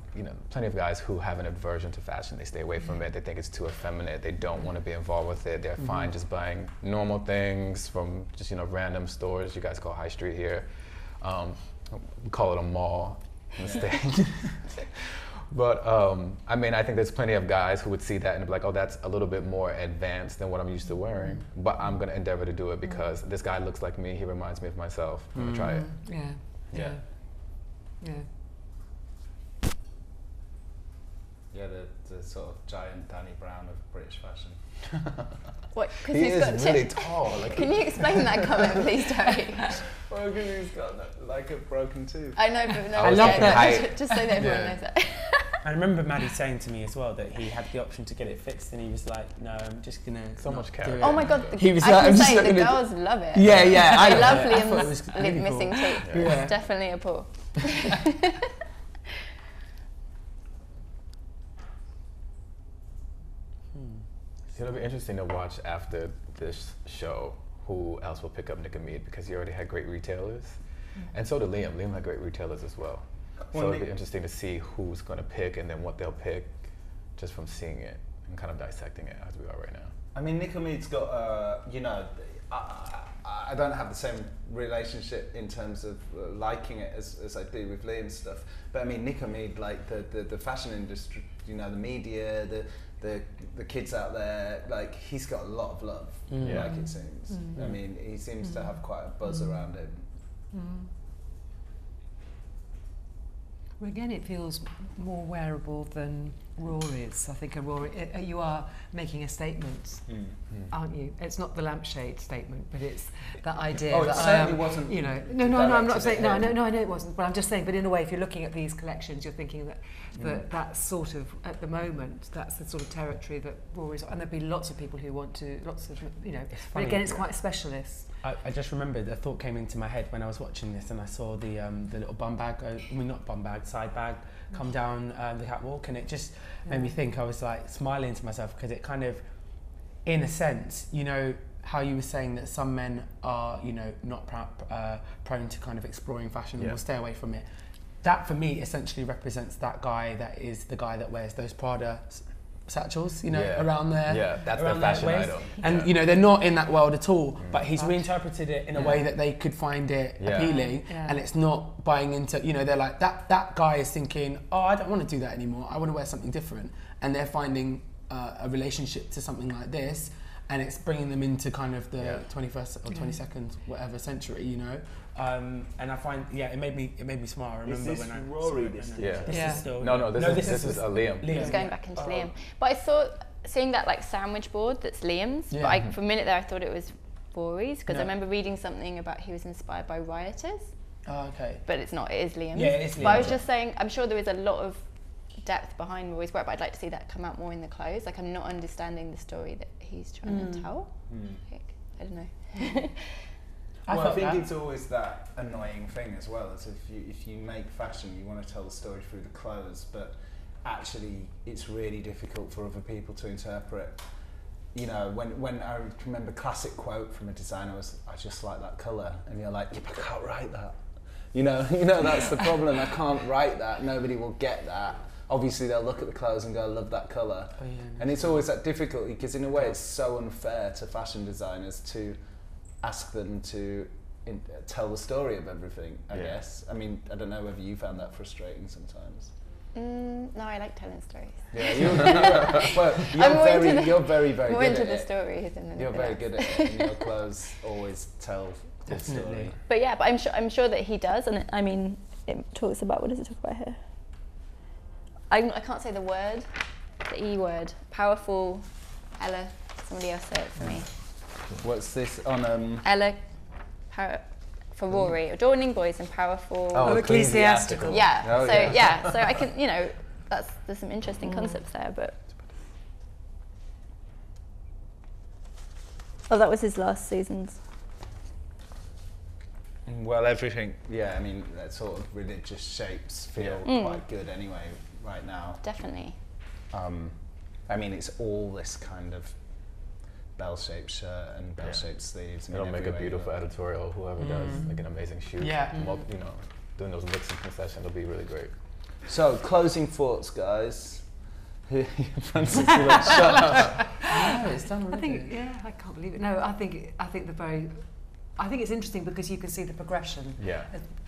Speaker 3: plenty of guys who have an aversion to fashion. They stay away from it. They think it's too effeminate. They don't want to be involved with it. They're fine just buying normal things from just, random stores. You guys call High Street here. We call it a mall in the States. But I mean, I think there's plenty of guys who would see that and be like, oh, that's a little bit more advanced than what I'm used to wearing. But I'm going to endeavor to do it because this guy looks like me. He reminds me of myself. I'm going to try it.
Speaker 1: Yeah, the sort of giant Danny Brown of British fashion.
Speaker 2: what? Because
Speaker 3: he is really tall. Like,
Speaker 2: can you explain that comment, please, Terry?
Speaker 1: Well, because he's got like a broken tooth.
Speaker 2: I know, but no,
Speaker 5: I love that.
Speaker 2: Just so that everyone knows that.
Speaker 5: I remember Maddie saying to me as well that he had the option to get it fixed, and he was like, "No, I'm just gonna."
Speaker 3: So much Carri.
Speaker 2: Oh my God!
Speaker 5: He was
Speaker 2: I
Speaker 5: like,
Speaker 2: can
Speaker 5: "I'm just
Speaker 2: say
Speaker 5: not
Speaker 2: the
Speaker 5: gonna
Speaker 2: girls love it.
Speaker 5: Yeah,
Speaker 2: I love
Speaker 5: I thought it was
Speaker 2: Liam's
Speaker 5: really cool.
Speaker 2: missing teeth.
Speaker 5: Yeah.
Speaker 2: It's definitely a pull.
Speaker 3: It'll be interesting to watch after this show who else will pick up Nick and Mead, because he already had great retailers. And so did Liam. Liam had great retailers as well. So it'll be interesting to see who's going to pick and then what they'll pick just from seeing it and kind of dissecting it as we are right now.
Speaker 1: I mean, Nick and Mead's got, I don't have the same relationship in terms of liking it as I do with Liam's stuff. But I mean, Nick and Mead, like the fashion industry, the media, the kids out there, like he's got a lot of love, like it seems. I mean, he seems to have quite a buzz around him.
Speaker 4: Well, again, it feels more wearable than Rory's. I think a Rory. You are making a statement, aren't you? It's not the lampshade statement, but it's that idea.
Speaker 1: Oh, it
Speaker 4: that
Speaker 1: certainly wasn't.
Speaker 4: You know, no, I'm not saying. No, I know it wasn't. But I'm just saying. But in a way, if you're looking at these collections, you're thinking that that's sort of at the moment that's the sort of territory that Rory's. And there'll be lots of people who want to. Lots of But again, it's quite specialist.
Speaker 5: I just remembered a thought came into my head when I was watching this, and I saw the little bum bag, not bum bag, side bag, come down the catwalk, and it just made me think. I was like smiling to myself because it kind of, in a sense, how you were saying that some men are, not prone to kind of exploring fashion and will stay away from it. That for me essentially represents that guy that is the guy that wears those Prada satchels, around there.
Speaker 3: Yeah, that's their fashion item.
Speaker 5: And they're not in that world at all, but he's reinterpreted it in a way that they could find it appealing, and it's not buying into, they're like, that guy is thinking, oh, I don't want to do that anymore, I want to wear something different. And they're finding a relationship to something like this, and it's bringing them into kind of the 21st or 22nd, whatever century, and I find, it made me smile. I remember when I
Speaker 1: Rory
Speaker 5: saw it.
Speaker 1: this
Speaker 5: This is still,
Speaker 3: this is a Liam.
Speaker 2: It's going back into Liam. But I thought, seeing that like sandwich board that's Liam's, but for a minute there I thought it was Rory's, because I remember reading something about he was inspired by rioters.
Speaker 5: Oh, okay.
Speaker 2: But it's not, it is Liam's.
Speaker 5: Yeah, it is Liam's.
Speaker 2: But I was just saying, I'm sure there is a lot of depth behind Rory's work, but I'd like to see that come out more in the clothes. Like, I'm not understanding the story that he's trying to tell. Like, I don't know.
Speaker 1: I think it's always that annoying thing as well, as if you make fashion, you want to tell the story through the clothes, but actually it's really difficult for other people to interpret. When I remember classic quote from a designer was, "I just like that colour," and you're like, "Yeah, but I can't write that." That's the problem. I can't write that. Nobody will get that. Obviously, they'll look at the clothes and go, "I love that colour," and it's always that difficulty, because in a way, it's so unfair to fashion designers to ask them to tell the story of everything, I guess. I mean, I don't know whether you found that frustrating sometimes.
Speaker 2: No, I like telling stories.
Speaker 1: Yeah, you're very, very
Speaker 2: more
Speaker 1: good
Speaker 2: into
Speaker 1: at
Speaker 2: the
Speaker 1: it.
Speaker 2: stories than anything
Speaker 1: You're very
Speaker 2: else.
Speaker 1: good at it, and your clothes always tell the story.
Speaker 2: But I'm sure that he does, and it talks about, what does it talk about here? I can't say the word, the E word. Powerful, Ella, somebody else say it for me.
Speaker 1: What's this on
Speaker 2: Ella, for Rory, adorning boys and powerful.
Speaker 3: Oh, ecclesiastical.
Speaker 2: Yeah.
Speaker 1: Oh,
Speaker 2: so I can, there's some interesting concepts there, but. Oh, that was his last season's.
Speaker 1: Well, everything. Yeah, I mean, that sort of religious shapes feel quite good anyway right now.
Speaker 2: Definitely.
Speaker 1: I mean, it's all this kind of bell-shaped shirt and bell-shaped sleeves.
Speaker 3: It'll make a beautiful editorial. Whoever does like an amazing shoot, doing those mixing concessions will be really great. So, closing thoughts, guys. Francis, you like, shut up.
Speaker 5: No, it's done already.
Speaker 4: I can't believe it. No, I think it's interesting because you can see the progression.
Speaker 3: Yeah.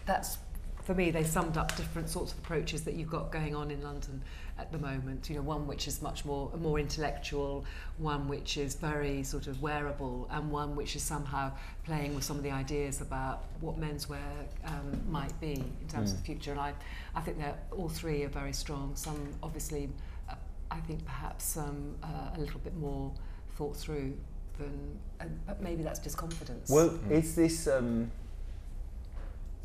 Speaker 4: That's, for me, they summed up different sorts of approaches that you've got going on in London at the moment. One which is much more intellectual, one which is very sort of wearable, and one which is somehow playing with some of the ideas about what menswear might be in terms of the future. And I think that all three are very strong. Some obviously, I think perhaps some a little bit more thought through than, but maybe that's just confidence.
Speaker 1: Well, is this?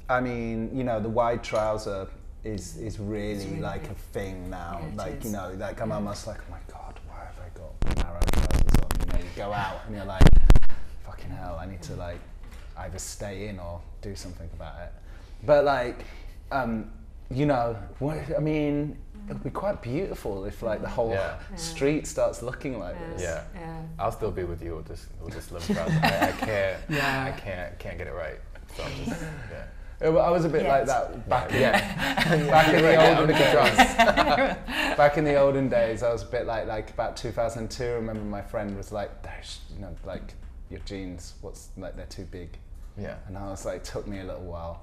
Speaker 1: I mean, the wide trouser is really like a thing now. Yeah, I'm almost like, oh my God, why have I got narrow trousers on? You go out and you're like, fucking hell, I need to either stay in or do something about it. But I mean, it would be quite beautiful if the whole street starts looking like this.
Speaker 3: Yeah. I'll still be with you with this slim trouser. I can't get it right. So I'm just, I was a bit like that back in the olden days. I was a bit like about 2002. I remember my friend was like, your jeans, they're too big. Yeah.
Speaker 1: And I was like, took me a little while.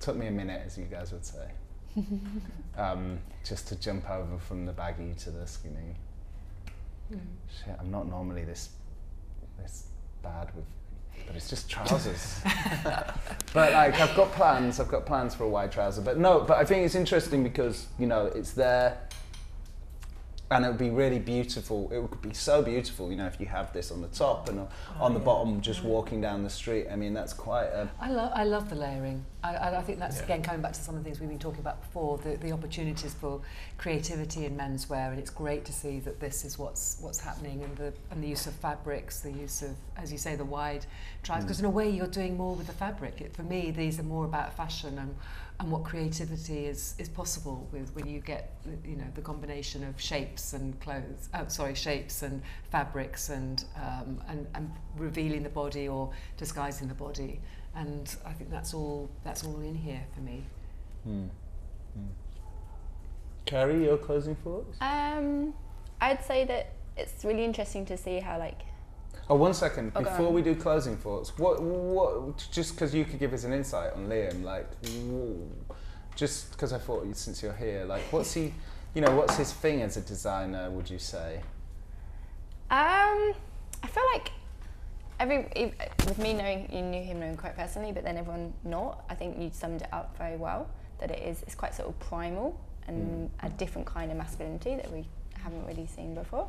Speaker 1: Took me a minute, as you guys would say. Just to jump over from the baggy to the skinny. Shit, I'm not normally this bad with, but it's just trousers. But I've got plans for a wide trouser. But I think it's interesting because it's there. And it would be really beautiful. It would be so beautiful, you know, if you have this on the top and on the bottom, just walking down the street. I mean, that's quite a...
Speaker 4: I love the layering. I think that's, again, coming back to some of the things we've been talking about before, the opportunities for creativity in menswear, and it's great to see that this is what's happening, and the use of fabrics, the use of, as you say, the wide tribes, because in a way you're doing more with the fabric. For me, these are more about fashion and what creativity is possible with when you get, you know, the combination of shapes and shapes and fabrics and revealing the body or disguising the body, and I think that's all in here for me.
Speaker 1: Carri, your closing thoughts?
Speaker 2: I'd say that it's really interesting to see how, like...
Speaker 1: Oh, 1 second. Before we do closing thoughts, what? Just because you could give us an insight on Liam, like, just because I thought, since you're here, like, what's he, you know, what's his thing as a designer? Would you say?
Speaker 2: I feel like with me knowing, you knew him quite personally, but then everyone not. I think you summed it up very well. That it's quite sort of primal and a different kind of masculinity that we haven't really seen before.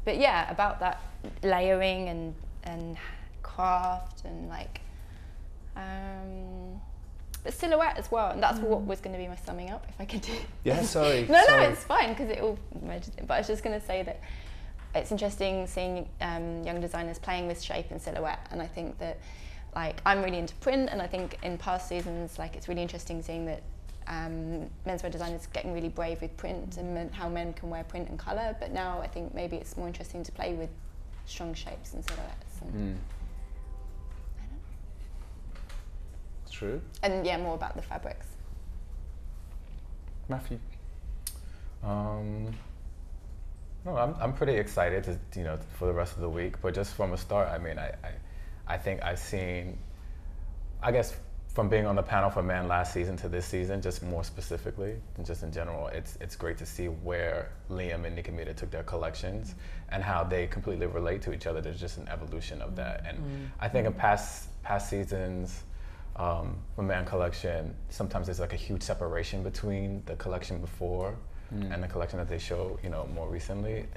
Speaker 2: But yeah, about that layering and craft and like, but silhouette as well, and that's what was going to be my summing up, if I could do.
Speaker 1: Yeah, sorry.
Speaker 2: No, it's fine because it all merged in. But I was just going to say that it's interesting seeing young designers playing with shape and silhouette, and I think that, like, I'm really into print, and I think in past seasons, like, it's really interesting seeing that menswear designers getting really brave with print and how men can wear print and colour, but now I think maybe it's more interesting to play with strong shapes and silhouettes. And I don't know.
Speaker 1: True.
Speaker 2: And yeah, more about the fabrics.
Speaker 1: Matthew?
Speaker 3: No, I'm pretty excited to, you know, for the rest of the week, but just from the start, I mean, I think I've seen, I guess, from being on the panel for men last season to this season, just more specifically, and just in general, it's great to see where Liam and Nicki Minaj took their collections and how they completely relate to each other. There's just an evolution of that. And I think in past seasons, for man collection, sometimes there's like a huge separation between the collection before and the collection that they show, you know, more recently.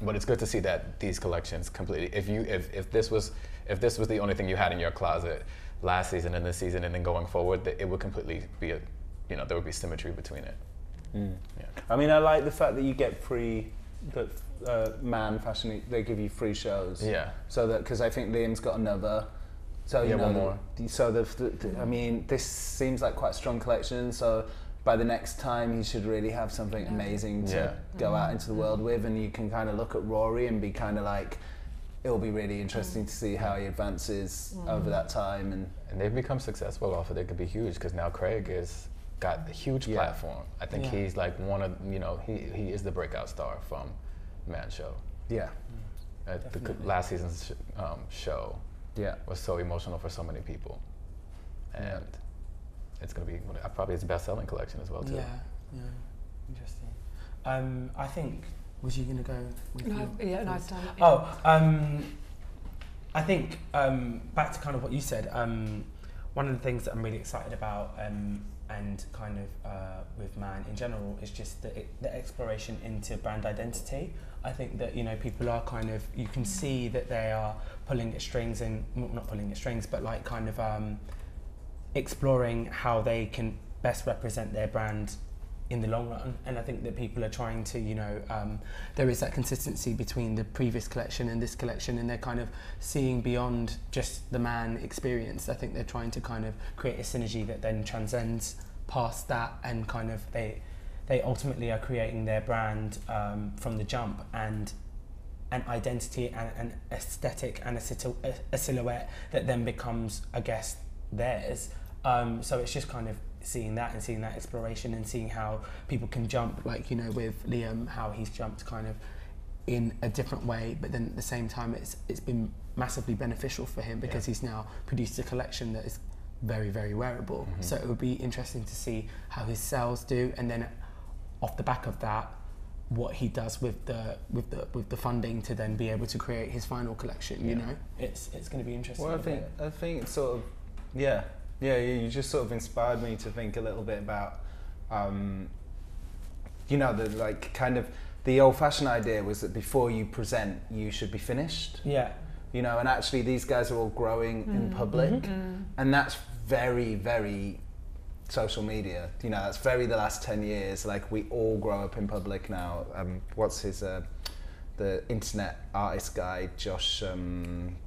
Speaker 3: But it's good to see that these collections completely, if this was the only thing you had in your closet last season and this season and then going forward, it would completely be there would be symmetry between it. Yeah.
Speaker 1: I mean, I like the fact that you get free, that Man Fashion, they give you free shows.
Speaker 3: Yeah.
Speaker 1: So that, because I think Liam's got another. So you know,
Speaker 3: one more.
Speaker 1: So I mean, this seems like quite a strong collection. So by the next time, he should really have something amazing to go out into the world with, and you can kind of look at Rory and be kind of like, it'll be really interesting to see how he advances over that time. And
Speaker 3: they've become successful off of it. It could be huge because now Craig has got a huge platform. I think he's like one of, you know, he is the breakout star from Man Show.
Speaker 1: Yeah.
Speaker 3: The last season's show was so emotional for so many people. And it's going to be probably his best-selling collection as well, too.
Speaker 5: Yeah, interesting. I think, was you going to go with
Speaker 4: I've done it.
Speaker 5: I think, back to kind of what you said, one of the things that I'm really excited about and kind of with Man in general is just the exploration into brand identity. I think that, you know, people are kind of, you can see that they are pulling at strings and, not pulling at strings, but like kind of exploring how they can best represent their brand in the long run. And I think that people are trying to, you know, there is that consistency between the previous collection and this collection, and they're kind of seeing beyond just the Man experience. I think they're trying to kind of create a synergy that then transcends past that, and kind of they ultimately are creating their brand from the jump, and an identity and an aesthetic and a silhouette that then becomes, I guess, theirs. So it's just kind of seeing that and seeing that exploration and seeing how people can jump, like, you know, with Liam, how he's jumped kind of in a different way, but then at the same time it's been massively beneficial for him because he's now produced a collection that is very, very wearable. So it would be interesting to see how his sales do, and then off the back of that, what he does with the funding to then be able to create his final collection. You know, it's going to be interesting.
Speaker 1: Well, I think it's sort of you just sort of inspired me to think a little bit about you know, the like kind of the old-fashioned idea was that before you present, you should be finished.
Speaker 5: Yeah.
Speaker 1: You know, and actually these guys are all growing in public, and that's very, very social media. You know, that's very the last 10 years. Like, we all grow up in public now. What's his, the internet artist guy, Josh,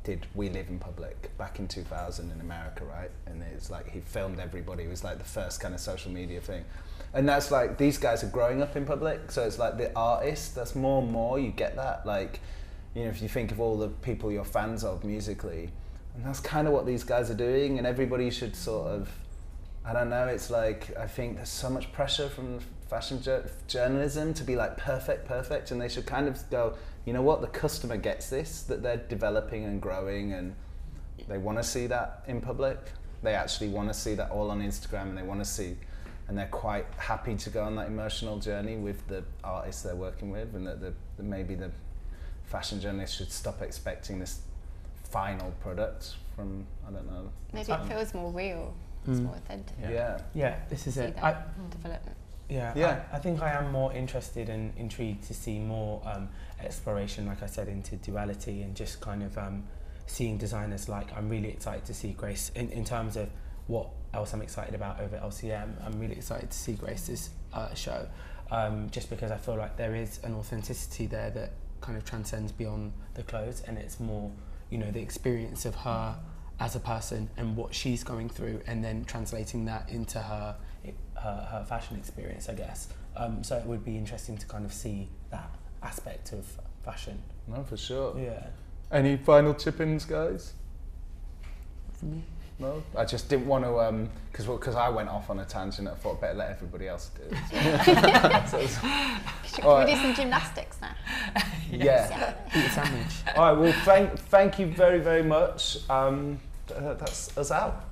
Speaker 1: did We Live in Public back in 2000 in America, right? And it's like, he filmed everybody. It was like the first kind of social media thing. And that's like, these guys are growing up in public, so it's like the artist, that's more and more, you get that. Like, you know, if you think of all the people you're fans of musically, and that's kind of what these guys are doing, and everybody should sort of, I don't know, it's like, I think there's so much pressure from fashion journalism to be like perfect, and they should kind of go, you know what, the customer gets this, that they're developing and growing, and they want to see that in public. They actually want to see that all on Instagram, and they want to see, and they're quite happy to go on that emotional journey with the artists they're working with, and that maybe the fashion journalists should stop expecting this final product from, I don't know.
Speaker 2: Maybe it feels more real, it's more authentic.
Speaker 5: Yeah, this is it.
Speaker 2: Development.
Speaker 5: Yeah. I think I am more interested and intrigued to see more exploration, like I said, into duality, and just kind of seeing designers. Like, I'm really excited to see Grace in terms of what else I'm excited about over LCM. I'm really excited to see Grace's show, just because I feel like there is an authenticity there that kind of transcends beyond the clothes, and it's more, you know, the experience of her as a person and what she's going through, and then translating that into her fashion experience, I guess. So it would be interesting to kind of see that aspect of fashion.
Speaker 1: No, for sure.
Speaker 5: Yeah.
Speaker 1: Any final chip-ins, guys?
Speaker 5: For me?
Speaker 1: No, I just didn't want to, because I went off on a tangent. I thought I'd better let everybody else do it.
Speaker 2: Should we do some gymnastics now?
Speaker 1: Yeah.
Speaker 5: Eat a sandwich.
Speaker 1: All right. Well, thank you very, very much. That's us out.